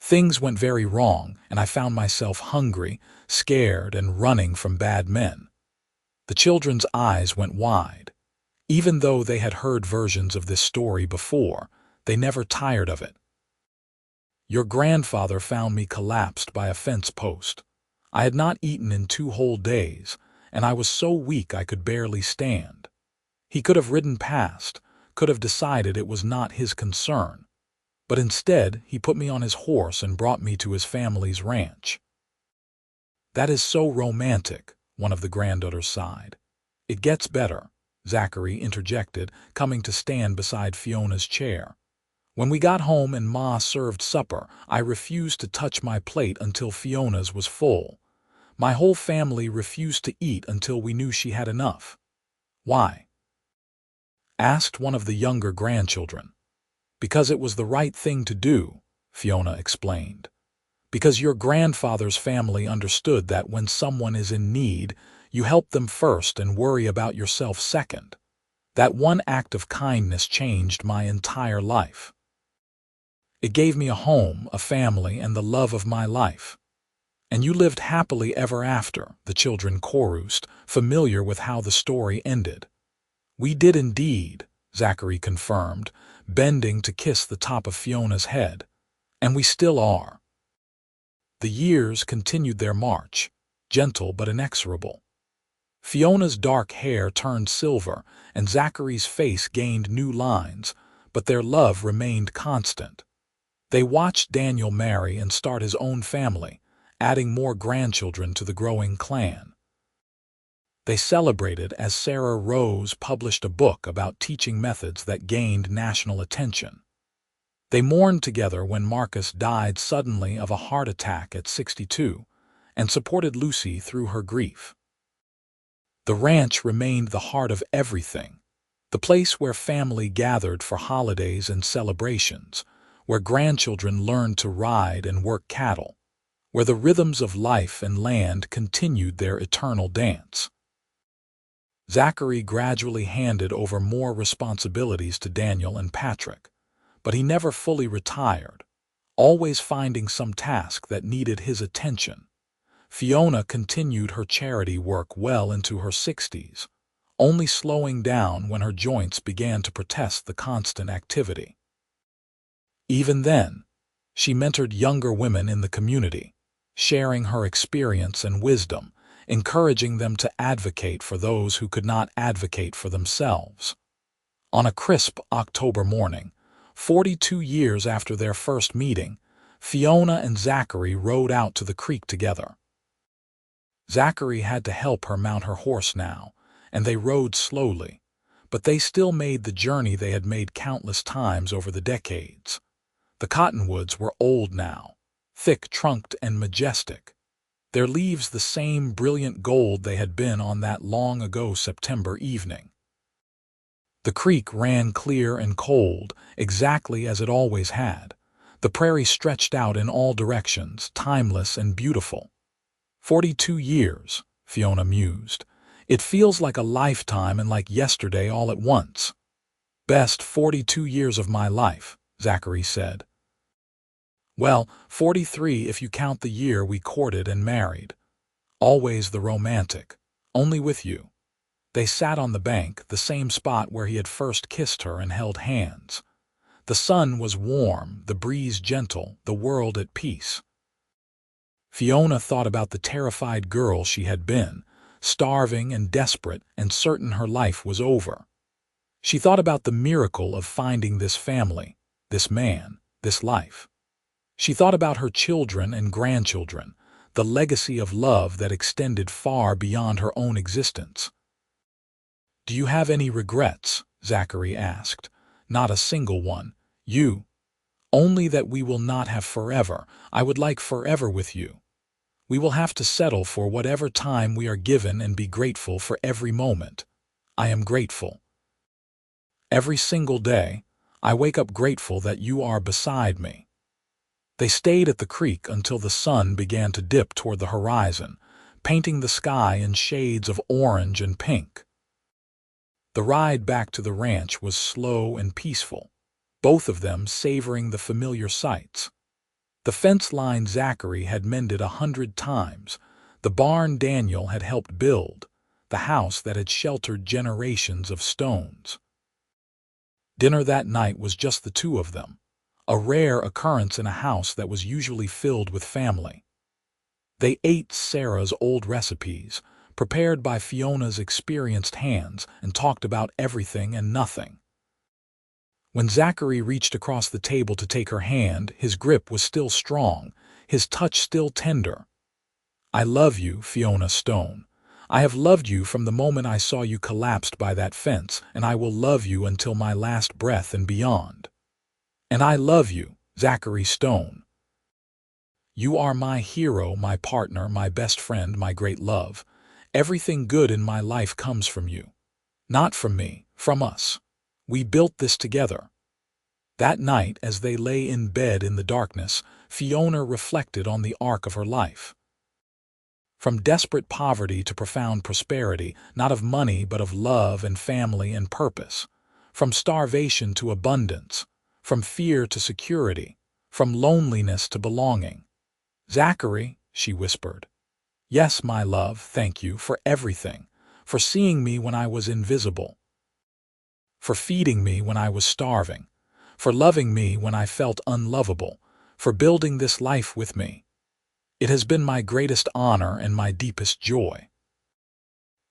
Things went very wrong, and I found myself hungry, scared, and running from bad men." The children's eyes went wide. Even though they had heard versions of this story before, they never tired of it. "Your grandfather found me collapsed by a fence post. I had not eaten in 2 whole days, and I was so weak I could barely stand. He could have ridden past, could have decided it was not his concern, but instead he put me on his horse and brought me to his family's ranch." "That is so romantic," one of the granddaughters sighed. "It gets better. Zachary interjected, coming to stand beside Fiona's chair. When we got home and Ma served supper, I refused to touch my plate until Fiona's was full. My whole family refused to eat until we knew she had enough. Why? Asked one of the younger grandchildren. Because it was the right thing to do, Fiona explained. Because your grandfather's family understood that when someone is in need, you help them first and worry about yourself second. That one act of kindness changed my entire life. It gave me a home, a family, and the love of my life. And you lived happily ever after, the children chorused, familiar with how the story ended. We did indeed, Zachary confirmed, bending to kiss the top of Fiona's head. And we still are. The years continued their march, gentle but inexorable. Fiona's dark hair turned silver, and Zachary's face gained new lines, but their love remained constant. They watched Daniel marry and start his own family, adding more grandchildren to the growing clan. They celebrated as Sarah Rose published a book about teaching methods that gained national attention. They mourned together when Marcus died suddenly of a heart attack at 62, and supported Lucy through her grief. The ranch remained the heart of everything, the place where family gathered for holidays and celebrations, where grandchildren learned to ride and work cattle, where the rhythms of life and land continued their eternal dance. Zachary gradually handed over more responsibilities to Daniel and Patrick, but he never fully retired, always finding some task that needed his attention. Fiona continued her charity work well into her 60s, only slowing down when her joints began to protest the constant activity. Even then, she mentored younger women in the community, sharing her experience and wisdom, encouraging them to advocate for those who could not advocate for themselves. On a crisp October morning, 42 years after their first meeting, Fiona and Zachary rode out to the creek together. Zachary had to help her mount her horse now, and they rode slowly, but they still made the journey they had made countless times over the decades. The cottonwoods were old now, thick-trunked and majestic, their leaves the same brilliant gold they had been on that long-ago September evening. The creek ran clear and cold, exactly as it always had. The prairie stretched out in all directions, timeless and beautiful. 42 years, Fiona mused. It feels like a lifetime and like yesterday all at once. Best 42 years of my life, Zachary said. Well, 43 if you count the year we courted and married. Always the romantic, only with you. They sat on the bank, the same spot where he had first kissed her, and held hands. The sun was warm, the breeze gentle, the world at peace. Fiona thought about the terrified girl she had been, starving and desperate and certain her life was over. She thought about the miracle of finding this family, this man, this life. She thought about her children and grandchildren, the legacy of love that extended far beyond her own existence. "Do you have any regrets?" Zachary asked. "Not a single one. You? Only that we will not have forever. I would like forever with you. We will have to settle for whatever time we are given and be grateful for every moment. I am grateful. Every single day, I wake up grateful that you are beside me." They stayed at the creek until the sun began to dip toward the horizon, painting the sky in shades of orange and pink. The ride back to the ranch was slow and peaceful, both of them savoring the familiar sights. The fence line Zachary had mended 100 times, the barn Daniel had helped build, the house that had sheltered generations of Stones. Dinner that night was just the two of them, a rare occurrence in a house that was usually filled with family. They ate Sarah's old recipes, prepared by Fiona's experienced hands, and talked about everything and nothing. When Zachary reached across the table to take her hand, his grip was still strong, his touch still tender. "I love you, Fiona Stone. I have loved you from the moment I saw you collapsed by that fence, and I will love you until my last breath and beyond. And I love you, Zachary Stone. You are my hero, my partner, my best friend, my great love. Everything good in my life comes from you. Not from me, from us. We built this together. That night, as they lay in bed in the darkness, Fiona reflected on the arc of her life. From desperate poverty to profound prosperity, not of money but of love and family and purpose. From starvation to abundance. From fear to security. From loneliness to belonging. "Zachary," she whispered. "Yes, my love, thank you for everything. For seeing me when I was invisible. For feeding me when I was starving. For loving me when I felt unlovable. For building this life with me. It has been my greatest honor and my deepest joy."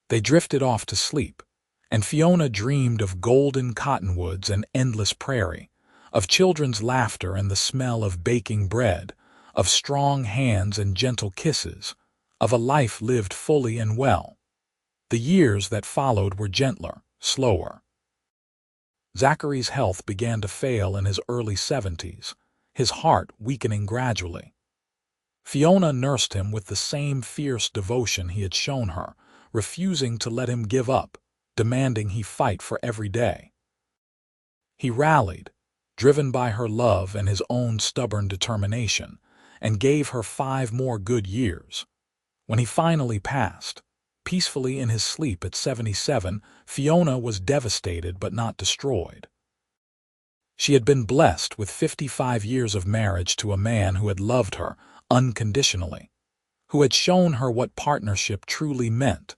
They drifted off to sleep, and Fiona dreamed of golden cottonwoods and endless prairie, of children's laughter and the smell of baking bread, of strong hands and gentle kisses, of a life lived fully and well. The years that followed were gentler, slower. Zachary's health began to fail in his early 70s, his heart weakening gradually. Fiona nursed him with the same fierce devotion he had shown her, refusing to let him give up, demanding he fight for every day. He rallied, driven by her love and his own stubborn determination, and gave her 5 more good years. When he finally passed, peacefully in his sleep at 77, Fiona was devastated but not destroyed. She had been blessed with 55 years of marriage to a man who had loved her unconditionally, who had shown her what partnership truly meant,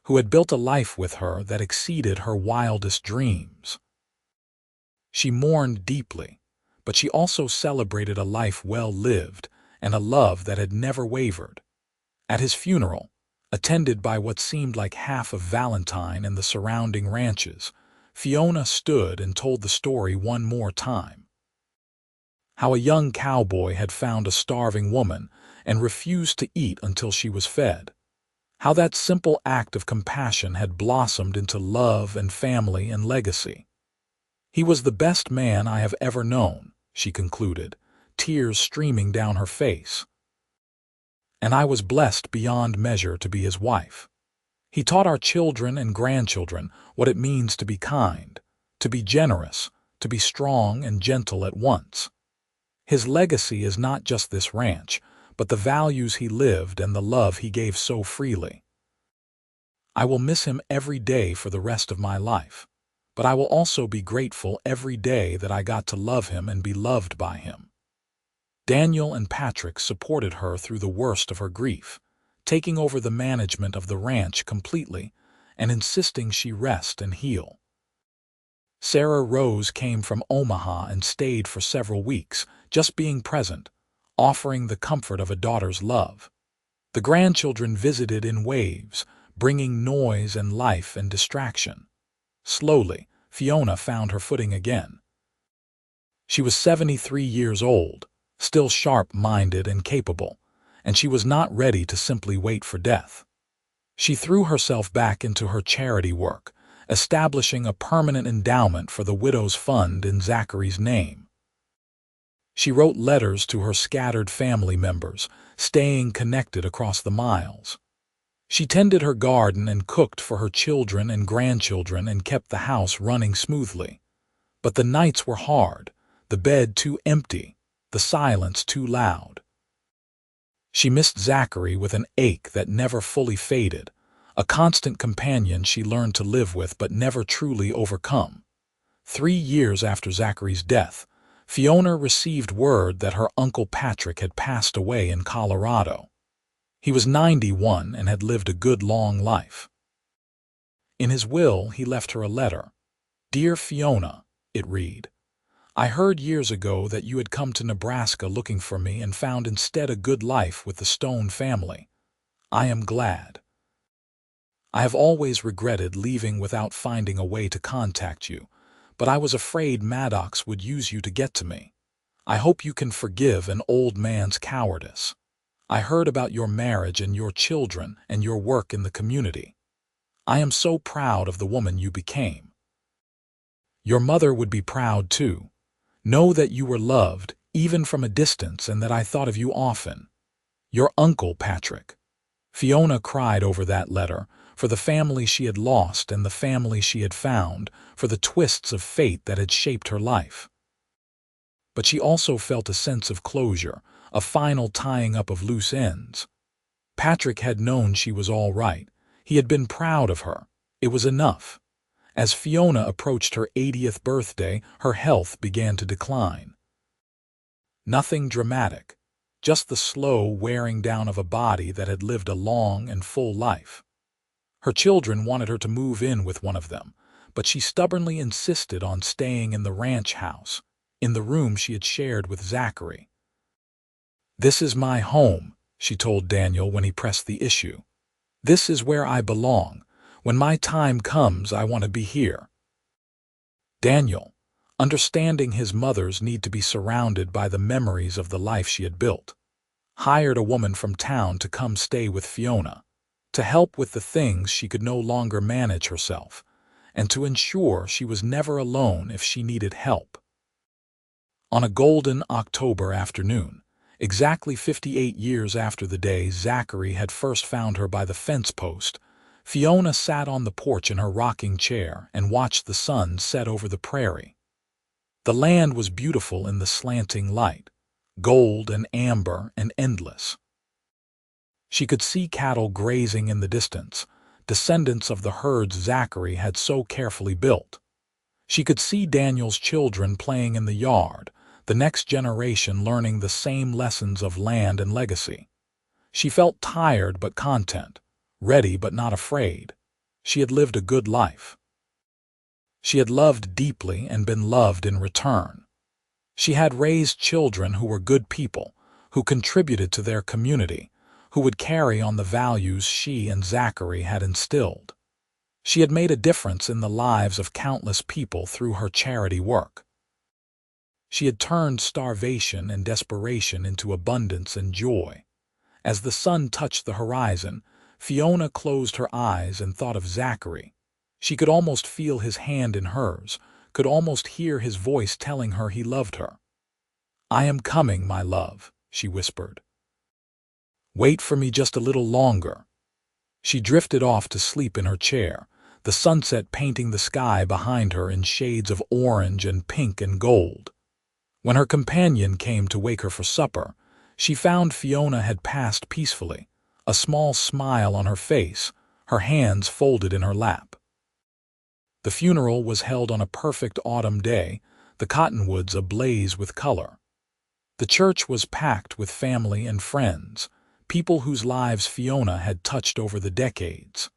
who had built a life with her that exceeded her wildest dreams. She mourned deeply, but she also celebrated a life well lived and a love that had never wavered. At his funeral, attended by what seemed like half of Valentine and the surrounding ranches, Fiona stood and told the story one more time. How a young cowboy had found a starving woman and refused to eat until she was fed. How that simple act of compassion had blossomed into love and family and legacy. "He was the best man I have ever known," she concluded, tears streaming down her face. "And I was blessed beyond measure to be his wife. He taught our children and grandchildren what it means to be kind, to be generous, to be strong and gentle at once. His legacy is not just this ranch, but the values he lived and the love he gave so freely. I will miss him every day for the rest of my life, but I will also be grateful every day that I got to love him and be loved by him." Daniel and Patrick supported her through the worst of her grief, taking over the management of the ranch completely and insisting she rest and heal. Sarah Rose came from Omaha and stayed for several weeks, just being present, offering the comfort of a daughter's love. The grandchildren visited in waves, bringing noise and life and distraction. Slowly, Fiona found her footing again. She was 73 years old, still sharp-minded and capable, and she was not ready to simply wait for death. She threw herself back into her charity work, establishing a permanent endowment for the Widow's Fund in Zachary's name. She wrote letters to her scattered family members, staying connected across the miles. She tended her garden and cooked for her children and grandchildren and kept the house running smoothly. But the nights were hard, the bed too empty, the silence too loud. She missed Zachary with an ache that never fully faded, a constant companion she learned to live with but never truly overcome. 3 years after Zachary's death, Fiona received word that her Uncle Patrick had passed away in Colorado. He was 91 and had lived a good long life. In his will, he left her a letter. "Dear Fiona," it read, "I heard years ago that you had come to Nebraska looking for me and found instead a good life with the Stone family. I am glad. I have always regretted leaving without finding a way to contact you, but I was afraid Maddox would use you to get to me. I hope you can forgive an old man's cowardice. I heard about your marriage and your children and your work in the community. I am so proud of the woman you became. Your mother would be proud too. Know that you were loved, even from a distance, and that I thought of you often. Your uncle, Patrick." Fiona cried over that letter, for the family she had lost and the family she had found, for the twists of fate that had shaped her life. But she also felt a sense of closure, a final tying up of loose ends. Patrick had known she was all right. He had been proud of her. It was enough. As Fiona approached her 80th birthday, her health began to decline. Nothing dramatic, just the slow wearing down of a body that had lived a long and full life. Her children wanted her to move in with one of them, but she stubbornly insisted on staying in the ranch house, in the room she had shared with Zachary. "This is my home," she told Daniel when he pressed the issue. "This is where I belong. When my time comes, I want to be here." Daniel, understanding his mother's need to be surrounded by the memories of the life she had built, hired a woman from town to come stay with Fiona, to help with the things she could no longer manage herself, and to ensure she was never alone if she needed help. On a golden October afternoon, exactly 58 years after the day Zachary had first found her by the fence post, Fiona sat on the porch in her rocking chair and watched the sun set over the prairie. The land was beautiful in the slanting light, gold and amber and endless. She could see cattle grazing in the distance, descendants of the herds Zachary had so carefully built. She could see Daniel's children playing in the yard, the next generation learning the same lessons of land and legacy. She felt tired but content, ready but not afraid. She had lived a good life. She had loved deeply and been loved in return. She had raised children who were good people, who contributed to their community, who would carry on the values she and Zachary had instilled. She had made a difference in the lives of countless people through her charity work. She had turned starvation and desperation into abundance and joy. As the sun touched the horizon, Fiona closed her eyes and thought of Zachary. She could almost feel his hand in hers, could almost hear his voice telling her he loved her. "I am coming, my love," she whispered. "Wait for me just a little longer." She drifted off to sleep in her chair, the sunset painting the sky behind her in shades of orange and pink and gold. When her companion came to wake her for supper, she found Fiona had passed peacefully, a small smile on her face, her hands folded in her lap. The funeral was held on a perfect autumn day, the cottonwoods ablaze with color. The church was packed with family and friends, people whose lives Fiona had touched over the decades.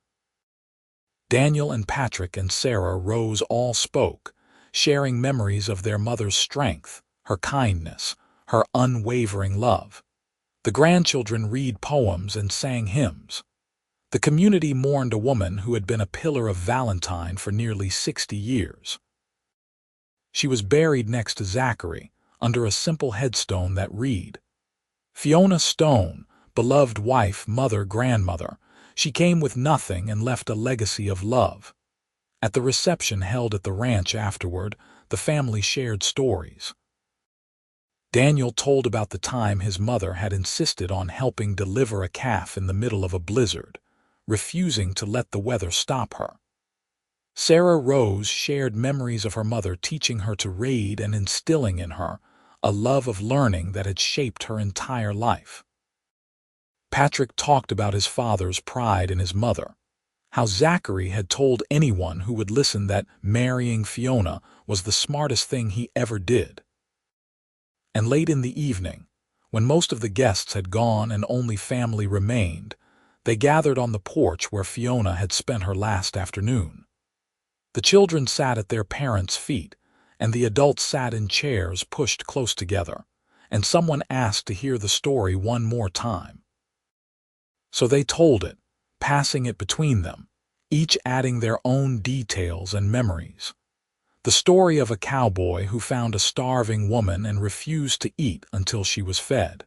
Daniel and Patrick and Sarah Rose all spoke, sharing memories of their mother's strength, her kindness, her unwavering love. The grandchildren read poems and sang hymns. The community mourned a woman who had been a pillar of Valentine for nearly 60 years. She was buried next to Zachary, under a simple headstone that read, "Fiona Stone, beloved wife, mother, grandmother. She came with nothing and left a legacy of love." At the reception held at the ranch afterward, the family shared stories. Daniel told about the time his mother had insisted on helping deliver a calf in the middle of a blizzard, refusing to let the weather stop her. Sarah Rose shared memories of her mother teaching her to read and instilling in her a love of learning that had shaped her entire life. Patrick talked about his father's pride in his mother, how Zachary had told anyone who would listen that marrying Fiona was the smartest thing he ever did. And late in the evening, when most of the guests had gone and only family remained, they gathered on the porch where Fiona had spent her last afternoon. The children sat at their parents' feet, and the adults sat in chairs pushed close together, and someone asked to hear the story one more time. So they told it, passing it between them, each adding their own details and memories. The story of a cowboy who found a starving woman and refused to eat until she was fed.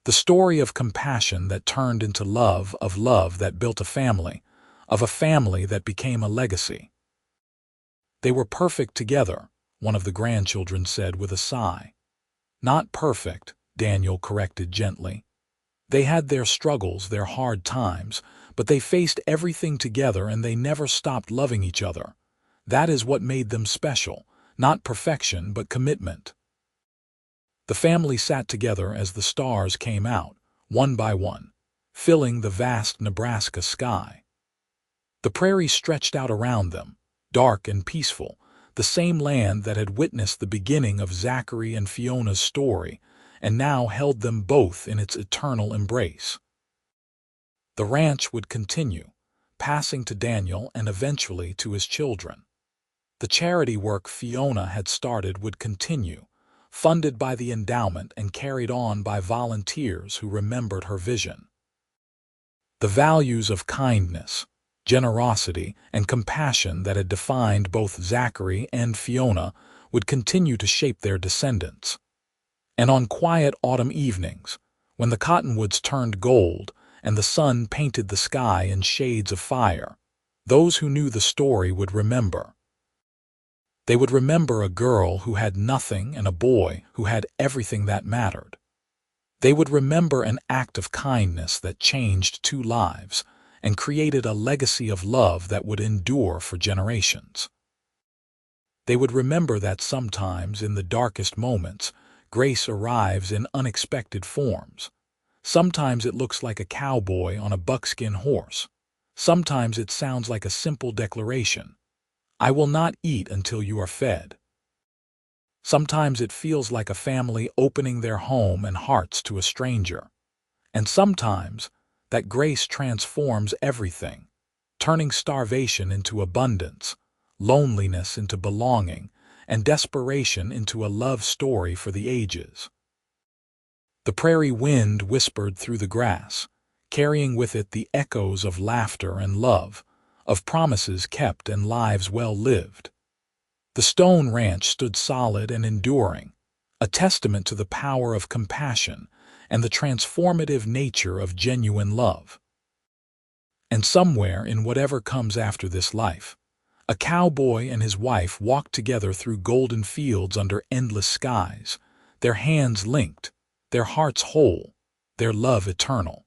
The story of compassion that turned into love, of love that built a family, of a family that became a legacy. They were perfect together, one of the grandchildren said with a sigh. Not perfect, Daniel corrected gently. They had their struggles, their hard times, but they faced everything together and they never stopped loving each other. That is what made them special, not perfection but commitment. The family sat together as the stars came out, one by one, filling the vast Nebraska sky. The prairie stretched out around them, dark and peaceful, the same land that had witnessed the beginning of Zachary and Fiona's story, and now held them both in its eternal embrace. The ranch would continue, passing to Daniel and eventually to his children. The charity work Fiona had started would continue, funded by the endowment and carried on by volunteers who remembered her vision. The values of kindness, generosity, and compassion that had defined both Zachary and Fiona would continue to shape their descendants. And on quiet autumn evenings, when the cottonwoods turned gold and the sun painted the sky in shades of fire, those who knew the story would remember. They would remember a girl who had nothing and a boy who had everything that mattered. They would remember an act of kindness that changed two lives and created a legacy of love that would endure for generations. They would remember that sometimes in the darkest moments, grace arrives in unexpected forms. Sometimes it looks like a cowboy on a buckskin horse. Sometimes it sounds like a simple declaration, "I will not eat until you are fed." Sometimes it feels like a family opening their home and hearts to a stranger. And sometimes that grace transforms everything, turning starvation into abundance, loneliness into belonging, and desperation into a love story for the ages. The prairie wind whispered through the grass, carrying with it the echoes of laughter and love, of promises kept and lives well lived. The stone ranch stood solid and enduring, a testament to the power of compassion and the transformative nature of genuine love. And somewhere in whatever comes after this life, a cowboy and his wife walked together through golden fields under endless skies, their hands linked, their hearts whole, their love eternal.